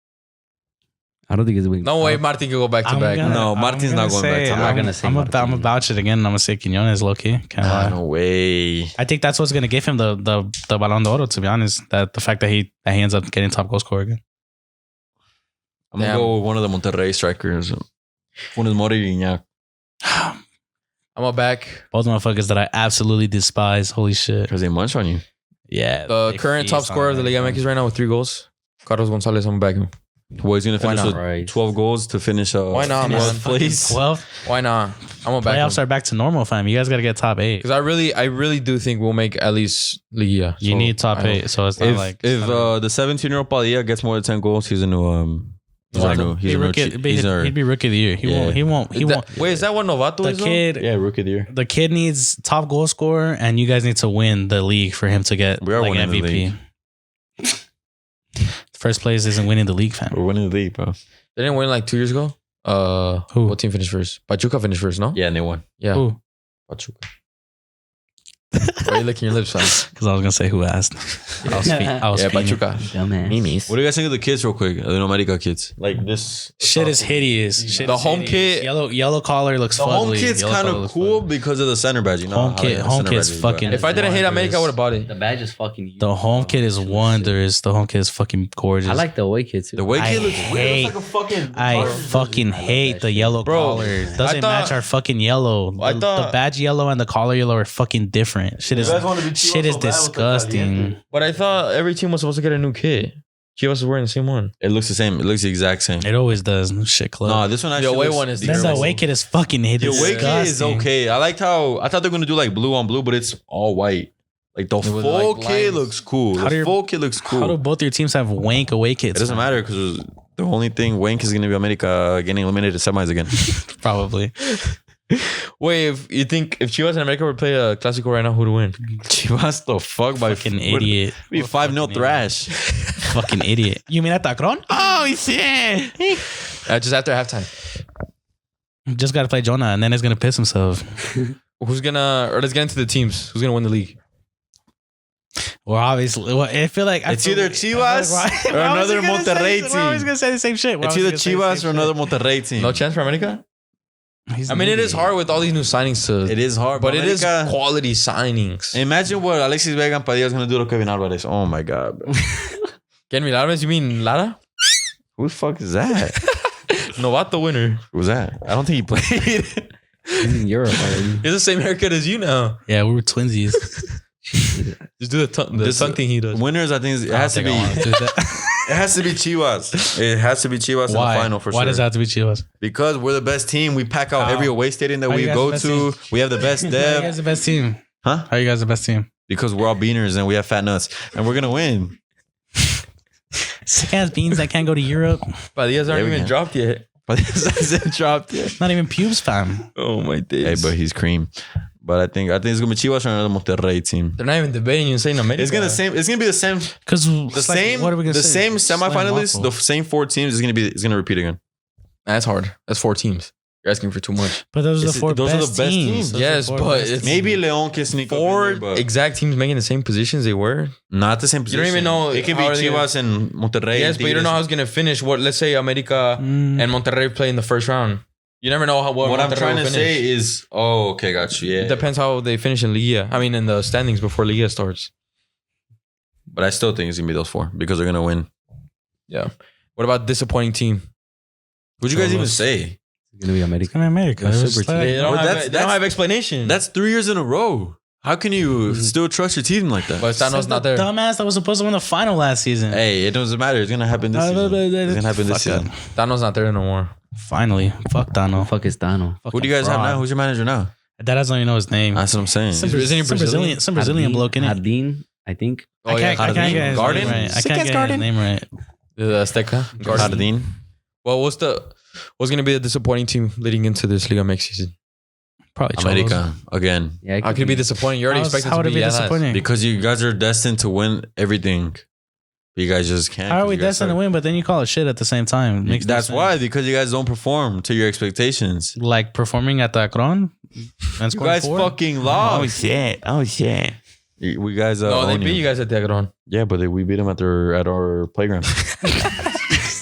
I don't think it's winning. No way Martin can go back to back. No, Martin's not going back to I'm not gonna say I'm Martin. about it again. I'm gonna say Quinones, low key. Can't lie. No way. I think that's what's gonna give him the Ballon d'Or. To be honest, that the fact that he ends up getting top goal scorer again. I'm gonna Damn. go with one of the Monterrey strikers. Funes Mori Guiñac. I'm a back. Both motherfuckers that I absolutely despise. Holy shit. Because they munch on you. Yeah. The they current top feast scorer on of the Liga America. MX right now with 3 goals. Carlos Gonzalez, I'm back him. Well, he's gonna Why finish not? with Right. 12 goals to finish. Why not, finish man? place. 12. Why not? I'm gonna back Playoffs him. are back to normal, fam. You guys got to get top 8. Because I really do think we'll make at least Liga. You So need top I hope- 8, so it's not like If the 17-year-old Padilla gets more than 10 goals, he's a new he's a new he'd be rookie of the year. He Yeah. won't. He won't. He won't. Wait, is that what Novato The is? though? kid. yeah, rookie of the year. The kid needs top goal scorer, and you guys need to win the league for him to get We are like winning the MVP. First place isn't winning the league, fam. We're winning the league, bro. They didn't win like 2 years ago. Who? What team finished first? Pachuca finished first, no? Yeah, and they won. Yeah. Who? Pachuca. Why are you licking your lips, fam? Because I was gonna say who asked. I was Yeah, fiending. Pachuca. Dumbass. What do you guys think of the kids, real quick? The America kids, like this. Shit is hideous. Shit The is home hideous. kit- Yellow collar looks The home fugly. kid's Yellow kind collar of looks cool fugly. because of the center badge. You know, Home how kid- they have the home center kid's badge, but- fucking- If I didn't hate America, I would have bought it. The badge is fucking. The home kid is wondrous. The home kid is fucking gorgeous. I like the away kid too. The way I kid looks hate- weird. It looks like a fucking. I fucking hate the yellow Bro, collar. I Doesn't thought- match our fucking yellow. I The thought- badge yellow and the collar yellow are fucking different. Shit is disgusting. But I thought every team was supposed to get a new kit. Chivas is wearing the same one. It looks the same. It looks the exact same. It always does. Shit club. No, this one actually. away looks one is Then the terrible. away kit is fucking The disgusting. away kit is okay. I liked how I thought they were gonna do like blue on blue, but it's all white. Like the was full like kit lines. looks cool. How do The your- full kit looks How do cool. both your teams have wank away kits? It doesn't matter because the only thing Wank is gonna be America getting eliminated in semis again. Probably. Wait, if you think if Chivas and America would play a Clásico right now, who'd win? Chivas the fuck by Fucking idiot. Be 5-0 thrash. Fucking idiot. You mean at Tacron? Oh, shit. Just after halftime. Just got to play Jonah and then he's going to piss himself. Who's gonna? Or let's get into the teams. Who's gonna win the league? Well, obviously, I feel like It's either Chivas or another Monterrey team. We're always going to say the same shit. It's either Chivas or another Monterrey team. No chance for America. I mean, it is hard with all these new signings to. It is hard, but it is America- quality signings. Imagine what Alexis Vega and Padilla is gonna do to Kevin Alvarez. Oh my god, bro. Get me Lara? You mean Lara? Who the fuck is that? Novato winner. Who's that? I don't think he played. He's in Europe already. He has the same haircut as you now. Yeah, we were twinsies. Just do the tongue thing he does. Winners, I think it has to be. It has to be Chivas. It has to be Chivas in the final for sure. Why does it have to be Chivas? Because we're the best team. We pack out How? every away stadium that How we you guys go the best to. team? We have the best How are you guys depth. the best team? Huh? How are you guys the best team? Because we're all beaners and we have fat nuts. And we're gonna win. Sick ass beans that can't go to Europe. Padilla's aren't Yeah, we even can. dropped yet. But this hasn't dropped yet. Not even pubes, fam. Oh my days. Hey, but he's cream. But I think it's gonna be Chivas or another Monterrey team. They're not even debating you saying America. It's gonna be the same. Because The same. What are we gonna the say? same semifinalists. Slam The waffle. same 4 teams is gonna repeat again. That's hard. That's 4 teams. You're asking for too much. But those are the It's- 4 those are the best best teams. teams. Those are Yes, the 4 but best it's- teams. Maybe Leon can sneak up in 4 there, but exact teams making the same positions they were. not the same You position. don't even know It could be how are they Chivas and Monterrey. Yes, and but you don't know how Tigres. it's gonna finish. What? Let's say America and Monterrey play in the first round. You never know what What I'm Monterrey trying will to finish. say is, oh, okay, got you. It Yeah, depends how they finish in Liga. I mean, in the standings before Liga starts. but I still think it's gonna be those 4 because they're gonna win. Yeah. What about disappointing team? What'd you guys even Cholos. say? It's gonna be It's America. gonna be America. That's It's super like- They don't, But have, that's- they don't have explanation. That's 3 years in a row. How can you still trust your team like that? but Thanos Said not the there. Dumbass that was supposed to win the final last season. Hey, it doesn't matter. It's gonna happen this season. It's gonna happen this Fuck season. Thanos not there no more. Finally. Fuck Dano. Fuck is Dano. Who do you guys have now? Who's your manager now? That doesn't even know his name. That's what I'm saying. Some, Isn't he some Brazilian? Some Brazilian bloke in it. Hardin, I think. Oh, I can't Jardín. get his Garden? name right. I Sick can't ass get Garden? his name right. The Azteca. Jardín. Well, what's gonna be the disappointing team leading into this Liga MX season? Probably Cholos. America again. Yeah, How could it be disappointing? You already expected How to would it be be ass. disappointing? Because you guys are destined to win everything. But you guys just can't. How are 'cause we you guys destined to suck. win, but then you call it shit at the same time? It makes no That's sense. why, because you guys don't perform to your expectations. Like performing at the Akron and You scoring guys 4? fucking lost. shit! Oh shit! We guys No, they own beat you guys at the Agron. Yeah, but we beat them at our playground.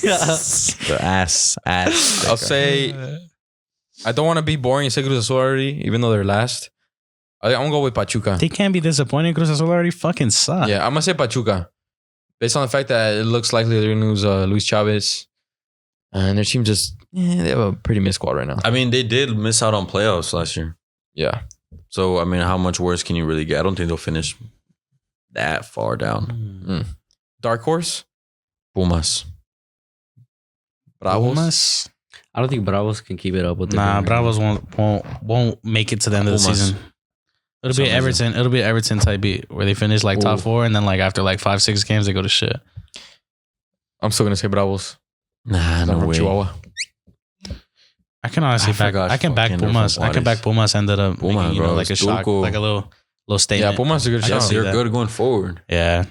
The ass. I'll say I don't want to be boring and say Cruz Azul already, even though they're last. I'm gonna go with Pachuca. They can't be disappointing. Cruz Azul already fucking suck. Yeah, I'm gonna say Pachuca. Based on the fact that it looks likely they're gonna lose Luis Chavez. And their team just they have a pretty mid squad right now. I mean, they did miss out on playoffs last year. Yeah. So, I mean, how much worse can you really get? I don't think they'll finish that far down. Dark horse. Pumas. Bravos. Pumas? I don't think Bravos can keep it up with. Nah, the Bravos won't make it to the end of the Pumas. season. It'll be Some reason. Everton. It'll be Everton type beat where they finish like top Ooh. 4, and then like after like 5-6 games they go to shit. I'm still gonna say Bravos. Nah, I'm no from way. Chihuahua. I can honestly I forgot I can back fucking Pumas. from I can back Pumas. Ended up Pumas, making, bro. like a shock, Stuco. like a little statement. Yeah, Pumas is a good I can shot. see They're that. good going forward. Yeah.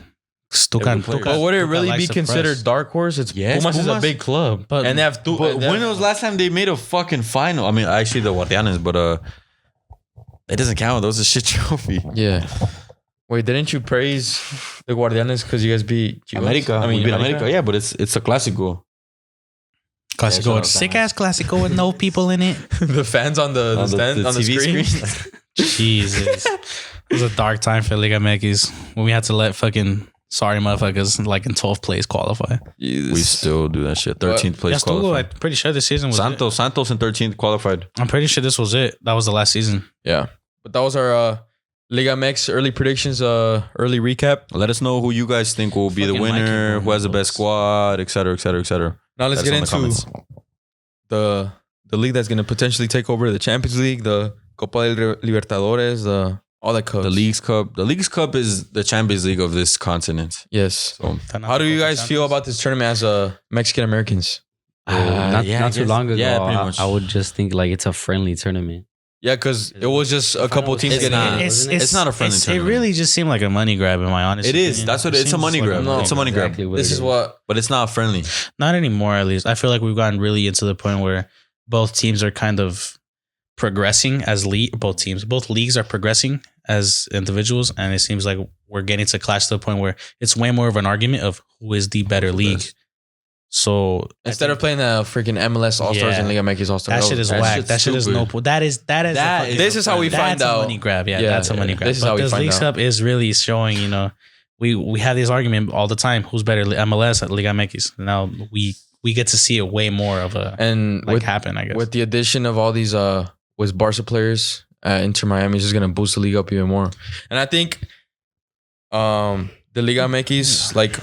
Stuka, Every player. But would it Stuka really likes be to considered press. dark horse? It's Yes, Pumas is a Pumas. big club, But- and they have two. But when was the last time they made a fucking final? I mean, actually the Guardianes, but it doesn't count. Those are shit trophy. Yeah. Wait, didn't you praise the Guardianes because you guys beat Chivas? America. I mean, we beat America. Yeah, but it's a clásico. Classico, Yeah, sick ass Classico with no people in it. the fans on the stand on the TV screen. Jesus. It was a dark time for Liga MX when we had to let fucking sorry motherfuckers like in 12th place qualify. We still do that shit. 13th place Yeah, Stugo, I'm qualified. pretty sure this season was it. Santos in 13th qualified. I'm pretty sure this was it. That was the last season. Yeah, but that was our Liga MX early predictions, early recap. Let us know who you guys think will be the Fucking Mike winner, and who has the best Ramos. squad, et cetera, et cetera, et cetera. Now let's Let us get know in into comments. the league that's gonna potentially take over the Champions League, the Copa del Libertadores, all that cups. The Leagues Cup. The Leagues Cup is the Champions League of this continent. Yes. So How do you guys feel about this tournament as Mexican Americans? not yeah, I too guess- long ago, yeah, pretty much. I would just think like it's a friendly tournament. Yeah, because it was just a couple teams It's getting not. in. It's not a friendly It tournament. really just seemed like a money grab in my honest It is. opinion. That's what it's a seems money like grab. No, It's a money grab. Exactly what This it is what But it's not friendly. Not anymore, at least. I feel like we've gotten really into the point where both teams are kind of progressing as both leagues are progressing as individuals, and it seems like we're getting to clash to the point where it's way more of an argument of who is the better Who's the league. best. So instead of playing the freaking MLS All Stars Yeah. and Liga MX All Stars. that shit is that whack. shit's That shit is no. stupid. That is That is- This is how we find that's a out. money grab. Yeah, Yeah, that's a money yeah. grab. This is but how we this find League out. Cup is really showing. We have this argument all the time. Who's better, MLS or Liga MX? Now we get to see it way more of a And like with, happen. I guess. with the addition of all these with Barca players, Inter Miami is just gonna boost the league up even more. And I think the Liga MX like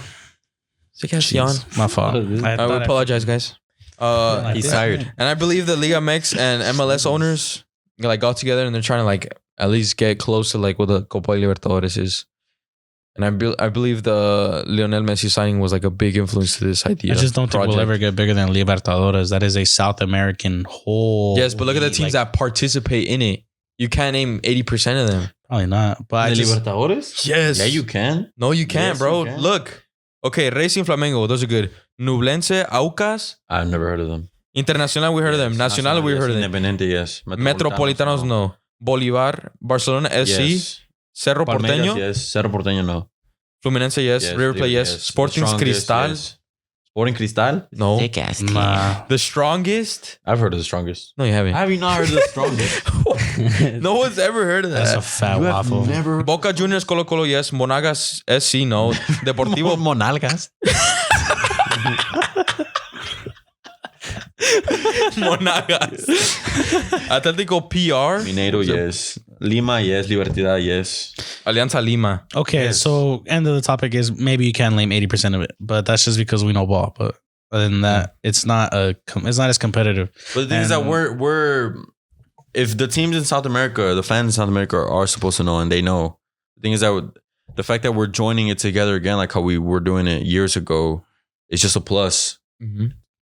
Jeez, my fault. I thought apologize, guys. He's tired. And I believe the Liga MX and MLS owners like got together and they're trying to like at least get close to like what the Copa Libertadores is. And I believe the Lionel Messi signing was like a big influence to this idea. I just don't think we'll project. ever get bigger than Libertadores. That is a South American whole. Yes, but look at the teams like, that participate in it. You can't name 80% of them. probably not. But I just, Libertadores? Yes. Yeah, you can. No, you can't, Yes, bro. you can. Look. Okay, Racing Flamengo, those are good. Nublense, Aucas, I've never heard of them. Internacional, we heard of them. Nacional, we yes. heard of them. Independiente, yes. Metropolitanos, no. Bolivar, Barcelona, SC, Yes. Cerro Palmeiras, Porteño, yes. Cerro Porteño, no. Fluminense, yes. River Plate, yes. Sporting The strongest, Cristal, yes. Sporting Cristal? no. nah. The strongest? I've heard of the strongest. No, you haven't. Have you not heard of the strongest? No one's ever heard of That's a that. fat You have waffle. never Boca Juniors, Colo Colo, yes. Monagas, SC, no. Deportivo Monalgas. Monagas. Atlético PR. Mineiro, yes. Lima, yes. Libertad, yes. Alianza Lima. Okay, Yes. so end of the topic is maybe you can name 80% of it, but that's just because we know ball. But other than that, it's not as competitive. But the thing is that And- we're if the teams in South America, the fans in South America are supposed to know and they know. The thing is that the fact that we're joining it together again, like how we were doing it years ago, is just a plus.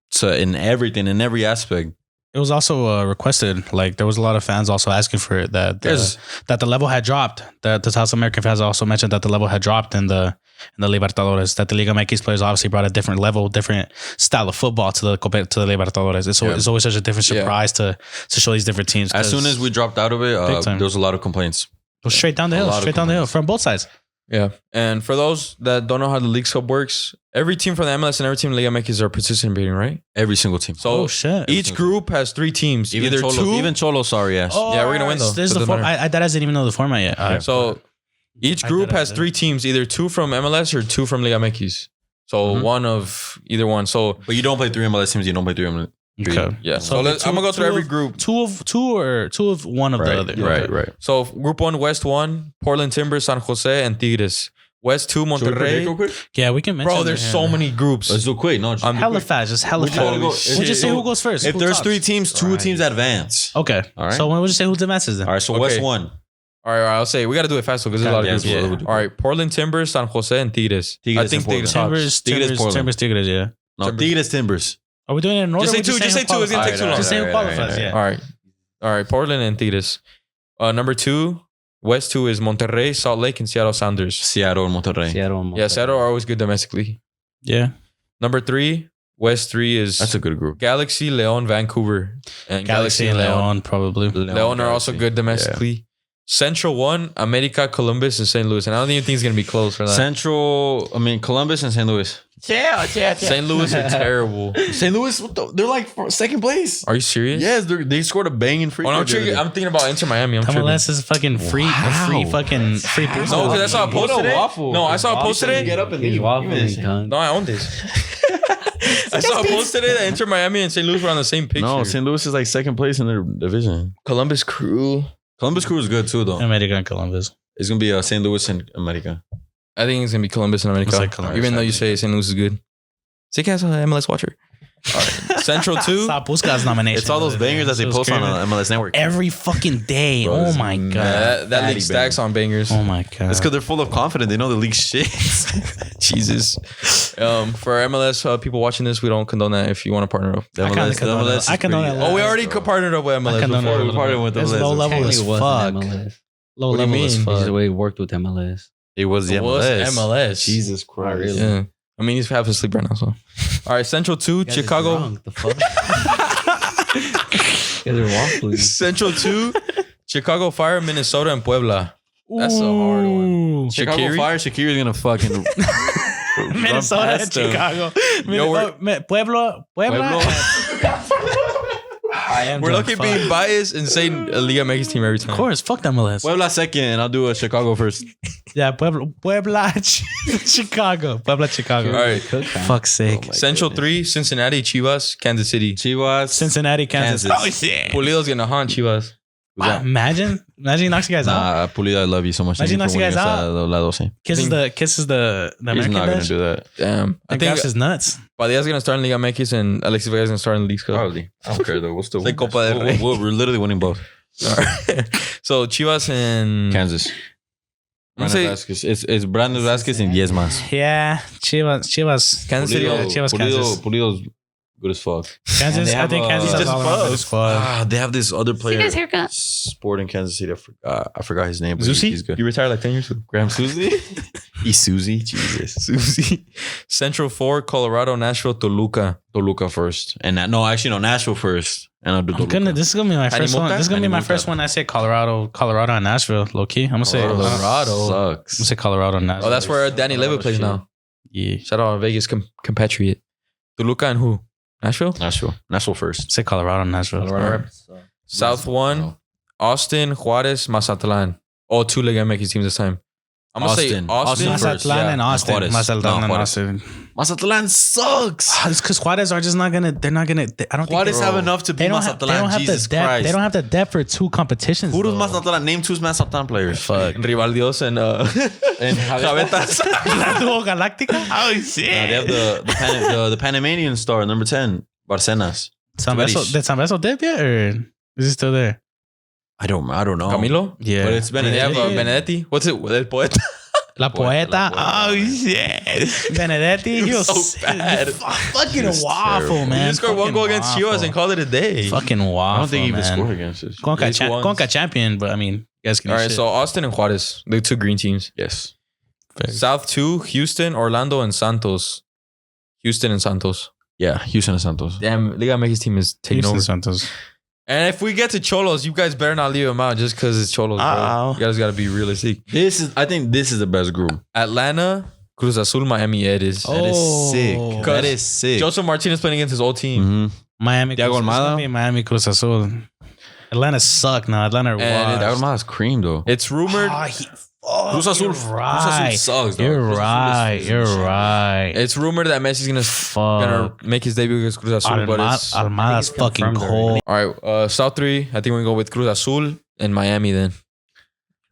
So in everything, in every aspect. It was also requested. Like there was a lot of fans also asking for it that Yes. that the level had dropped. That the South American fans also mentioned that the level had dropped in the Libertadores. That the Liga MX players obviously brought a different level, different style of football to the Libertadores. It's always such a different Yeah. surprise to show these different teams. As soon as we dropped out of it, Big time. there was a lot of complaints. it was straight down the a hill, lot of straight down the hill complaints. from both sides. Yeah. And for those that don't know how the League Cup works, every team from the MLS and every team in Liga MX are participating, right? Every single team. So Oh shit! each group has 3 teams. Either Cholo, two. even Cholo, sorry, yes. Yeah, we're gonna win, though. This is Doesn't the form. matter. That doesn't even know the format yet. All right. So each I group did, I has did. 3 teams, either 2 from MLS or 2 from Liga MX. So Mhm. one of either one. So But you don't play 3 MLS teams, you don't play 3 MLS. Okay. yeah. So So I'm gonna go through every group. Two of one of the other. Right. So group 1, West 1, Portland Timbers, San Jose, and Tigres. West 2, Should we predict real Monterrey. quick? Yeah, we can mention. Bro, there's it, so yeah. many groups. Let's do quick. No, I'm- Hella fast, just hella We just gotta fast. go- We'll just say who goes first. If Who there's tops? 3 teams, 2 teams advance. Okay. All right. So we'll just say who advances then. All right. So Okay. West 1. All right, I'll say we got to do it fast because there's a lot of Yes, groups. yeah. All right, Portland Timbers, San Jose, and Tigres. Tigres I think and Portland. Tigres tops. Timbers, yeah. No, Timbers. Tigres Timbers. Are we doing it in order? Just say or two, just say saying two. who It's gonna take qualifies? too long. Just say who All right, qualifies, all right, yeah. All right, Portland and Tigres. Number 2, West 2 is Monterrey, Salt Lake, and Seattle Sounders. Seattle and Monterrey. Seattle. Yeah, Seattle are always good domestically. Yeah. Number 3, West 3 is That's a good group. Galaxy, Leon, Vancouver, and Galaxy and Leon, probably. Leon are also good domestically. Central 1, America, Columbus, and St. Louis. And I don't even think it's gonna be close for that. Central, Columbus and St. Louis. St. Louis are terrible. St. Louis, they're like second place. Are you serious? Yes, they scored a banging free. Oh, no, throw the other day. I'm thinking about Inter Miami. I'm tripping. MLS is fucking free. Wow. Free fucking free. No, because I saw a post What a today. waffle. No, I saw a post today. Get up and He's leave. waffling, cunt. No, I own this. I saw a post today that Inter Miami and St. Louis were on the same picture. No, St. Louis is like second place in their division. Columbus Crew. Columbus Crew is good too, though. America and Columbus. It's gonna be St. Louis and America. I think it's gonna be Columbus and America. It's like Columbus, Even though you I say St. Louis is good. Sick ass MLS watcher. All right. Central 2. Stop Puskas nomination. It's all those bangers that they It was post on crazy. MLS Network. every fucking day. Bro, Oh it's my god. That Fatty league stacks on bangers. Oh my god. It's because they're full of confidence. They know the league shit. Jesus. For MLS people watching this, we don't condone that if you want to partner up. I kinda condone that. is I condone pretty- that. Oh, we already partnered up with I MLS condone before. that. we partnered with It's MLS. low level Technically, as it wasn't fuck. MLS. Low What do you level as mean? He's the fuck. way he worked with MLS. It was the It was MLS. MLS. Jesus Christ. really? Yeah. I mean, he's half asleep right now, so. All right, Central 2, Guys is Chicago. drunk, the fuck? You guys are waffling. Central 2, Chicago Fire, Minnesota, and Puebla. That's a hard one. Ooh. Chicago Shaqiri? Fire. Shakiri's gonna fucking Minnesota and past them. Chicago. Yo, Puebla. I am We're drunk, lucky fuck. being biased and saying a Liga MX team every time. Of course, fuck the MLS. Puebla second, and I'll do a Chicago first. Yeah, Puebla, Chicago. Puebla, Chicago. All right. Fuck's sake. Oh my Central goodness. 3, Cincinnati, Chivas, Kansas City. Chivas. Cincinnati, Kansas. Kansas. Oh, yeah. Pulido's gonna haunt Chivas. Wow, imagine he knocks you guys out. Nah, Pulido, I love you so much. Imagine Thank you knocks for you guys winning us, out. La 12. Kisses the He's American not gonna badge. do that. Damn. I I think think that's his nuts. Padilla's gonna start in Liga MX and Alexis Vega's gonna start in League Cup. Probably. I don't care though. We'll still It's like Copa del Rey. We're literally winning both. All right. So Chivas and Kansas. I'm Brandon gonna Vasquez. It's Brandon Vasquez and Diez más. Yeah, Chivas. Kansas City. Chivas, Kansas. Pulido's good as fuck. Kansas, And I think Kansas he's has just all around above. good squad. They have this other player. Nice haircut. Sporting Kansas City. I forgot his name. But Zusi? He's good. You retired like 10 years ago. Graham Susie. He's Susie. Jesus. Susie. Central 4, Colorado, Nashville, Toluca. Toluca first, and Nashville first, and I'll do Toluca. This is gonna be my first Animota? one. This is gonna be my Animota. first one. I say Colorado and Nashville. Low key, I'm gonna say. I'm Colorado. sucks. gonna say Colorado and Nashville. Oh, that's where Danny Levy plays now. Yeah. Shout out Vegas compatriot. Toluca and who? Nashville? Nashville first. Say Colorado and Nashville. South 1, Austin, Juarez, Mazatlan. All 2 Liga MX teams this time. I'm going to say Austin. Austin. Austin Mazatlan first, yeah. and Austin. Juarez. Mazatlan No, and Juarez. Austin. Mazatlan sucks. It's because Juarez are just not gonna. They're not gonna. I don't Juarez think have enough to they beat don't have. They Mazatlan. don't have Jesus the depth. Christ. They don't have the depth for 2 competitions. Who does though. Mazatlan? Name 2 Mazatlan players. Fuck. Rivaldios and Javetas. La Duo Galáctica. Oh shit. They have the Panamanian star, number 10, Barcenas. Did San Beso dip yet, or is he still there? I don't know. Camilo? Yeah. But it's And they have Benedetti. Benedetti. What's it? El Poeta. La Poeta. La Poeta. Oh shit. Benedetti. He was so bad. Fucking was waffle, terrible. man. He just scored 1 goal against Chivas and called it a day. Fucking waffle. I don't think he even man. scored against us. Conca champion, but I mean, you guys can. All do right, shit. so Austin and Juarez, the 2 green teams. Yes. South 2, Houston, Orlando, and Santos. Houston and Santos. Yeah, Houston and Santos. Damn, Liga MX team is taking Houston over. Santos. And if we get to Cholos, you guys better not leave them out just because it's Cholos, bro. Uh-oh. You guys got to be realistic. I think this is the best group. Atlanta, Cruz Azul, Miami, Ed is. Oh. That is sick. Because That is sick. Joseph Martinez playing against his old team. Mhm. Miami. Thiago Cruz, it's Almada? gonna be Miami Cruz Azul. Atlanta suck now. Atlanta are And That washed. was cream though. It's rumored. Cruz Azul, You're Cruz Azul right. sucks. Dog. You're Cruz Azul right. is You're shit. right. It's rumored that Messi's gonna Fuck. make his debut against Cruz Azul, but it's all Almada's fucking confirmed cold. right. South 3, I think we're gonna go with Cruz Azul and Miami then.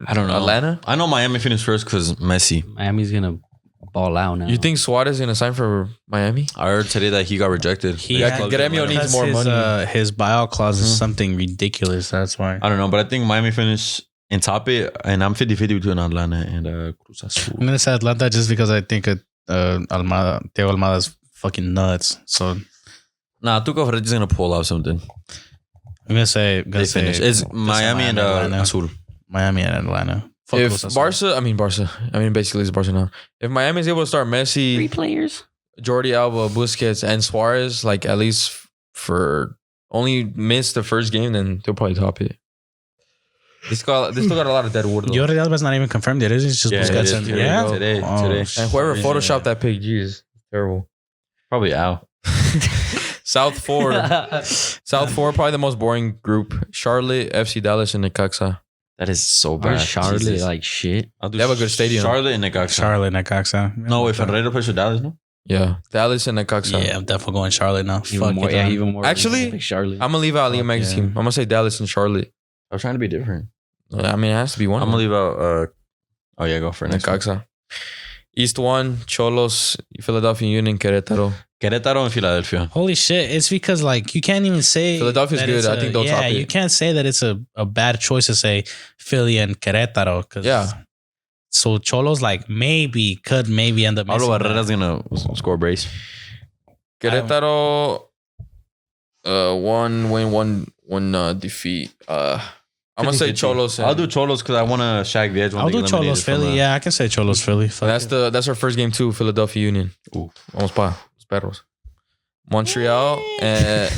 I don't know. Atlanta? I know Miami finished first because Messi. Miami's gonna ball out now. You think Suarez is gonna sign for Miami? I heard today that he got rejected. Gremio needs more money. His buyout clause is something ridiculous. That's why. I don't know, but I think Miami finished in top it, and I'm 50-50 between Atlanta and Cruz Azul. I'm gonna say Atlanta just because I think Teo Almada is fucking nuts. So Nah, Tuca Ferretti's gonna pull out something. I'm gonna say They finish. It's Miami and Azul. Miami and Atlanta. Fuck If Cruz Azul. Barca, basically it's Barca now. If Miami is able to start Messi, 3 players. Jordi Alba, Busquets, and Suarez, like at least for only miss the first game, then they'll probably top it. They still got a lot of dead wood. Though. Jordi Alba's not even confirmed yet. It's just Busquets. And, Today. And whoever photoshopped that pic, jeez, terrible. Probably Al. South Four, probably the most boring group. Charlotte, FC Dallas, and Necaxa. That is so Or bad. Charlotte, Jesus. like shit. They have a good stadium. Charlotte and Necaxa. Charlotte, Necaxa. No, wait, Ferreira plays for Dallas, no? Yeah, Dallas and Necaxa. Yeah, I'm definitely going Charlotte now. Even more, it. even more. Actually, like Charlotte. I'm gonna leave out Liga MX yeah. team. I'm gonna say Dallas and Charlotte. I was trying to be different. I mean, it has to be one. I'm gonna leave out. Oh yeah, go for it. Next one. Necaxa. East 1, Cholos, Philadelphia Union, Querétaro. Querétaro and Philadelphia. Holy shit. It's because like you can't even say Philadelphia's that good. it's I think they'll top it. you can't say that it's a bad choice to say Philly and Querétaro. Yeah. So Cholos like could maybe end up Pablo missing Barrera's gonna score a brace. Querétaro, 1 win, 1 defeat. I'm gonna say 50-50. Cholos. I'll do Cholos because I want to shag the edge. I'll do Cholos Philly. Yeah, I can say Cholos Philly. Fuck it. That's our first game too. Philadelphia Union. Ooh. Vamos pa los perros. Montreal and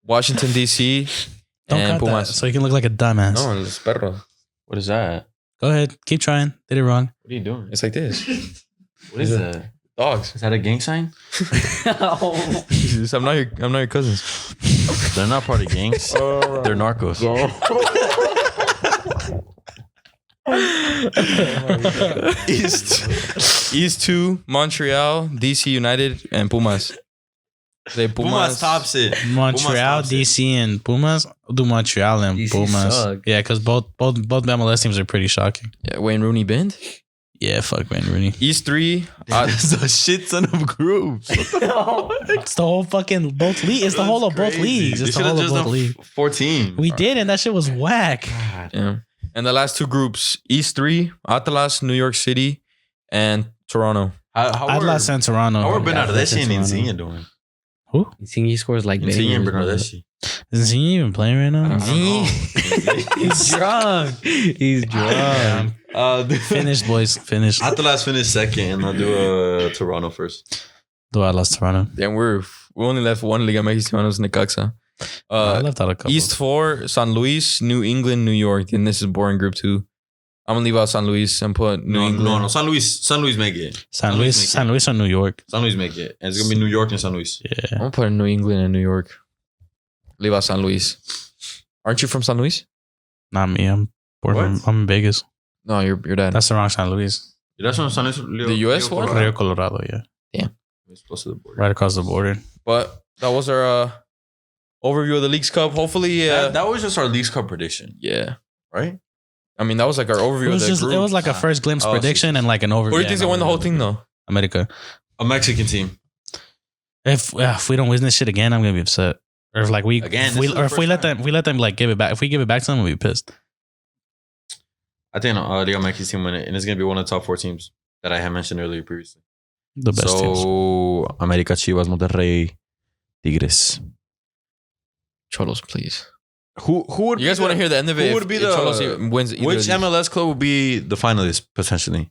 Washington DC Don't and cut that Pumas. so you can look like a dumbass. No, los perros. What is that? Go ahead. Keep trying. Did it wrong. What are you doing? It's like this. What is that? Dogs. Is that a gang sign? Jesus, I'm not your cousins. They're not part of gangs. They're narcos. East 2, Montreal, DC United, and Pumas. They Pumas tops it. Montreal, Pumas tops it. DC, and Pumas. I'll do Montreal and DC Pumas. suck. Yeah, because both MLS teams are pretty shocking. Yeah, Wayne Rooney bend. Yeah, fuck Wayne Rooney. East 3, That's a shit ton of groups. It's the whole fucking both leagues. It's the whole of both leagues. It's the whole of both leagues. 14. We did, and that shit was whack. yeah. And the last 2 groups, East 3, Atlas, New York City, and Toronto. How Atlas and Toronto. How are Bernardeschi and Toronto. Insigne doing? Who? Insigne scores like Insigne and bangers, bro. Bernardeschi. Is Insigne even playing right now? I don't know. He's drunk. He's drunk. Finished, boys. Finished. Atlas finished second, and I'll do Toronto first. Do Atlas Toronto. Then we only left 1 Liga MX team, and it was Necaxa. I left out a couple. East 4, San Luis, New England, New York. And this is boring group 2. I'm gonna leave out San Luis and put New England. No. San Luis make it. San Luis or New York. San Luis make it. And it's going to be New York and San Luis. I'm Yeah. gonna put New England and New York. Leave out San Luis. Aren't you from San Luis? Not me. I'm born What? from, I'm in Vegas. No, your dad. That's the wrong San Luis. That's from San Luis. The US one? Rio Colorado, yeah. It's close to the border. Right across the border. But that was our overview of the Leagues Cup. Hopefully, That was just our Leagues Cup prediction, yeah. right? I mean, that was like our overview of the group. It was like a first glimpse Oh, prediction and like an overview. Who do you think's gonna win the whole thing, though? America. A Mexican team. If we don't win this shit again, I'm gonna be upset. Or if like we Again, if this we, is the or if we first let time. them let them like give it back. If we give it back to them, we'll be pissed. I think Liga MX team win it, and it's going to be one of the top 4 teams that I had mentioned earlier previously. The best teams. So, America, Chivas, Monterrey, Tigres. Cholos, please. Who would You guys want to hear the end of it? who if- would be if the- Cholos wins either Which of these? MLS club would be the finalist potentially?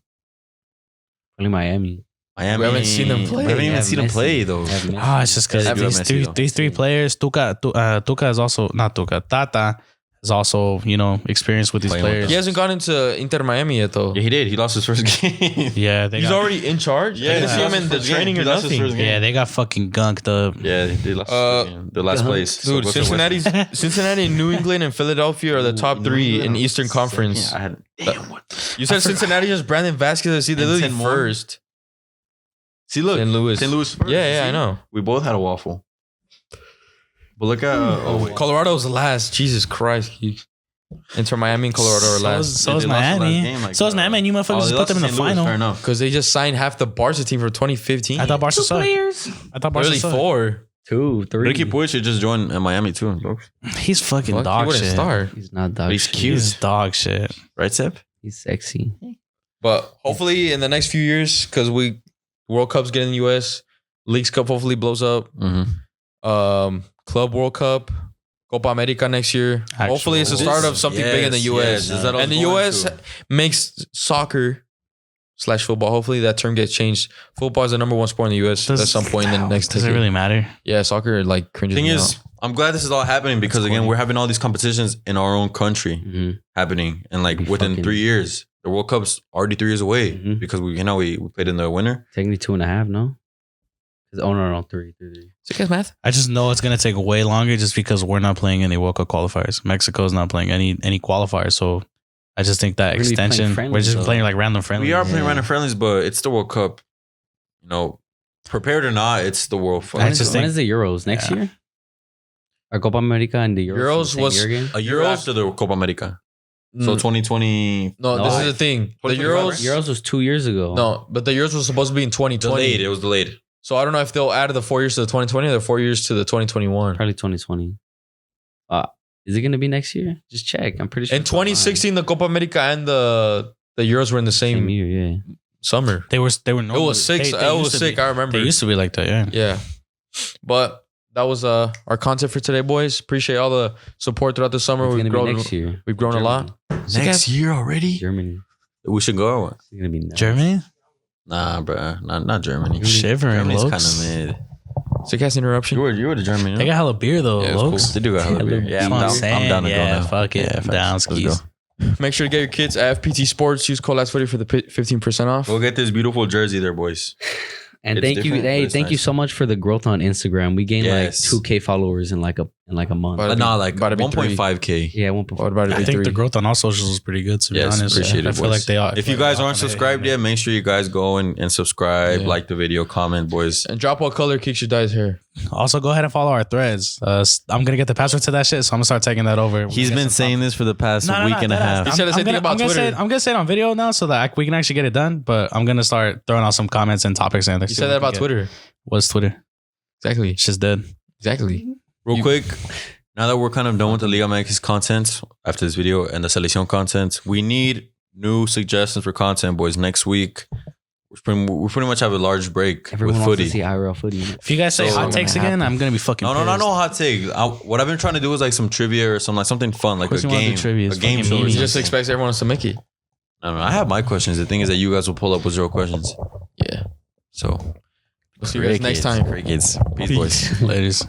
Only Miami. Miami. We haven't seen them play. We haven't even Have seen them Messi. play though. Have Messi. Ah, it's just because Yeah, they do have Messi, though. these three players. Tuca is also not Tuca. Tata is also experienced with these Playing with players. He hasn't gone into Inter Miami yet, though. Yeah, he did. He lost his first game. Yeah, He's already in charge. Yeah, I didn't he see him lost in his the first game. training He or lost his nothing. first game. Yeah, they got fucking gunked up. Yeah, they lost his first game. The last place. Dude, So what's the Cincinnati, New England, and Philadelphia are the top 3 in Eastern Conference. Yeah, I had, damn, what? You said Cincinnati has Brandon Vasquez. See, they're And literally 10 more. first. See, look. St. Louis. St. Louis first. Yeah, See? I know. We both had a waffle. But look at... wait. Colorado's last. Jesus Christ. Inter Miami and Colorado are last. So is Miami. So is Miami, and you motherfuckers just put them in the final. Fair enough. Because they just signed half the Barca team for 2015. I thought Barca sucked. I thought Barca Literally sucked. 4. 2, 3. Ricky Puig should just join Miami too. He's fucking Fuck, he dog wouldn't shit. start. He's not dog He's shit. cute. He's dog shit. Right, Sep? He's sexy. But hopefully in the next few years, because World Cup's getting in the US, Leagues Cup hopefully blows up. Mm-hmm. Club World Cup, Copa America next year. Actual- Hopefully it's the start of something big in the US. Yes, that I was And the going US to. makes soccer/football. Hopefully that term gets changed. Football is the number 1 sport in the US at some point in the next Does it decade. really matter? Yeah, soccer like cringes Thing me is, out. I'm glad this is all happening because That's again, funny. we're having all these competitions in our own country Mm-hmm. happening, and like Be within fucking- 3 years, the World Cup's already 3 years away Mhm. because we played in the winter. Technically 2.5, no? No, 3. Sick ass math. I just know it's gonna take way longer just because we're not playing any World Cup qualifiers. Mexico's not playing any qualifiers, so I just think that We're gonna be playing extension. We're friendlies, just though. playing like random friendlies. We are playing Yeah. random friendlies, but it's the World Cup. You know, prepared or not, it's the World I When Cup. just is think- the Euros? Next Yeah. year? Or Copa America and the Euros? Euros the same was- year again? A year Euros- after the Copa America, so Mm, 2020. no, No, this I- is the thing. The 2025, Euros. Euros was 2 years ago. No, but the Euros was supposed to be in 2020. Delayed. It was delayed. So I don't know if they'll add the 4 years to the 2020 or the 4 years to the 2021. Probably 2020. Is it going to be next year? Just check. I'm pretty sure. In it's online. 2016, the Copa America and the Euros were in the Same same year, yeah. summer. They were It was sick. They It was used to sick. be- I remember. They used to be like that, yeah. Yeah. But that was our content for today, boys. Appreciate all the support throughout the summer. It's We've going to be grown. next year. We've grown a lot. Next year already. Germany. We should go. Or what? It's going to be nice. Germany? Nah, bro. Not Germany. Shivering, Germany's kind Lokes. of mid. Sick ass interruption. You were the German. They got hella beer though, Yeah, it's cool. Lokes. They do got hella beer. Yeah, Yeah, I'm That's what down. I'm down to go yeah, now. fuck it. Yeah, I'm facts. down, Let's skis. go. Make sure to get your kids at FPT Sports. Use code Ladsfooty for the 15% off. Go get this beautiful jersey there, boys. And It's thank you, different, but hey, it's thank you nice. so much for the growth on Instagram. We gained Yes. like 2K followers in like a month. About to be- Nah, like about to be 1.5K. Yeah, What about I think the growth on all socials is pretty good, to be Yes, honest. appreciate it, I feel boys. like they are. If you guys aren't subscribed yet, make sure you guys go and subscribe, Yeah. like the video, comment, boys. And drop what color kicks your dye's hair. Also, go ahead and follow our threads. I'm gonna get the password to that shit, so I'm gonna start taking that over. He's been saying this for the past week and a half. He said the same thing about Twitter. I'm gonna say it on video now, so that we can actually get it done. But I'm gonna start throwing out some comments and topics. And You said that about Twitter. What's Twitter? Exactly. It's just dead. Exactly. Real You- quick, now that we're kind of done with the Liga MX content after this video and the Selección content, we need new suggestions for content, boys. Next week, we pretty much have a large break Everyone with wants to footy. see IRL footy. If you guys say So- hot takes again, I'm gonna be fucking. No, pissed. hot take. What I've been trying to do is like some trivia or something fun, like course a you wanna do game, trivia. a It's game fucking show. or meaty. He just something. expects everyone else to make it. I have my questions. The thing is that you guys will pull up with 0 questions. Yeah. So We'll see you guys next time. Great kids. Peace, boys. Ladies.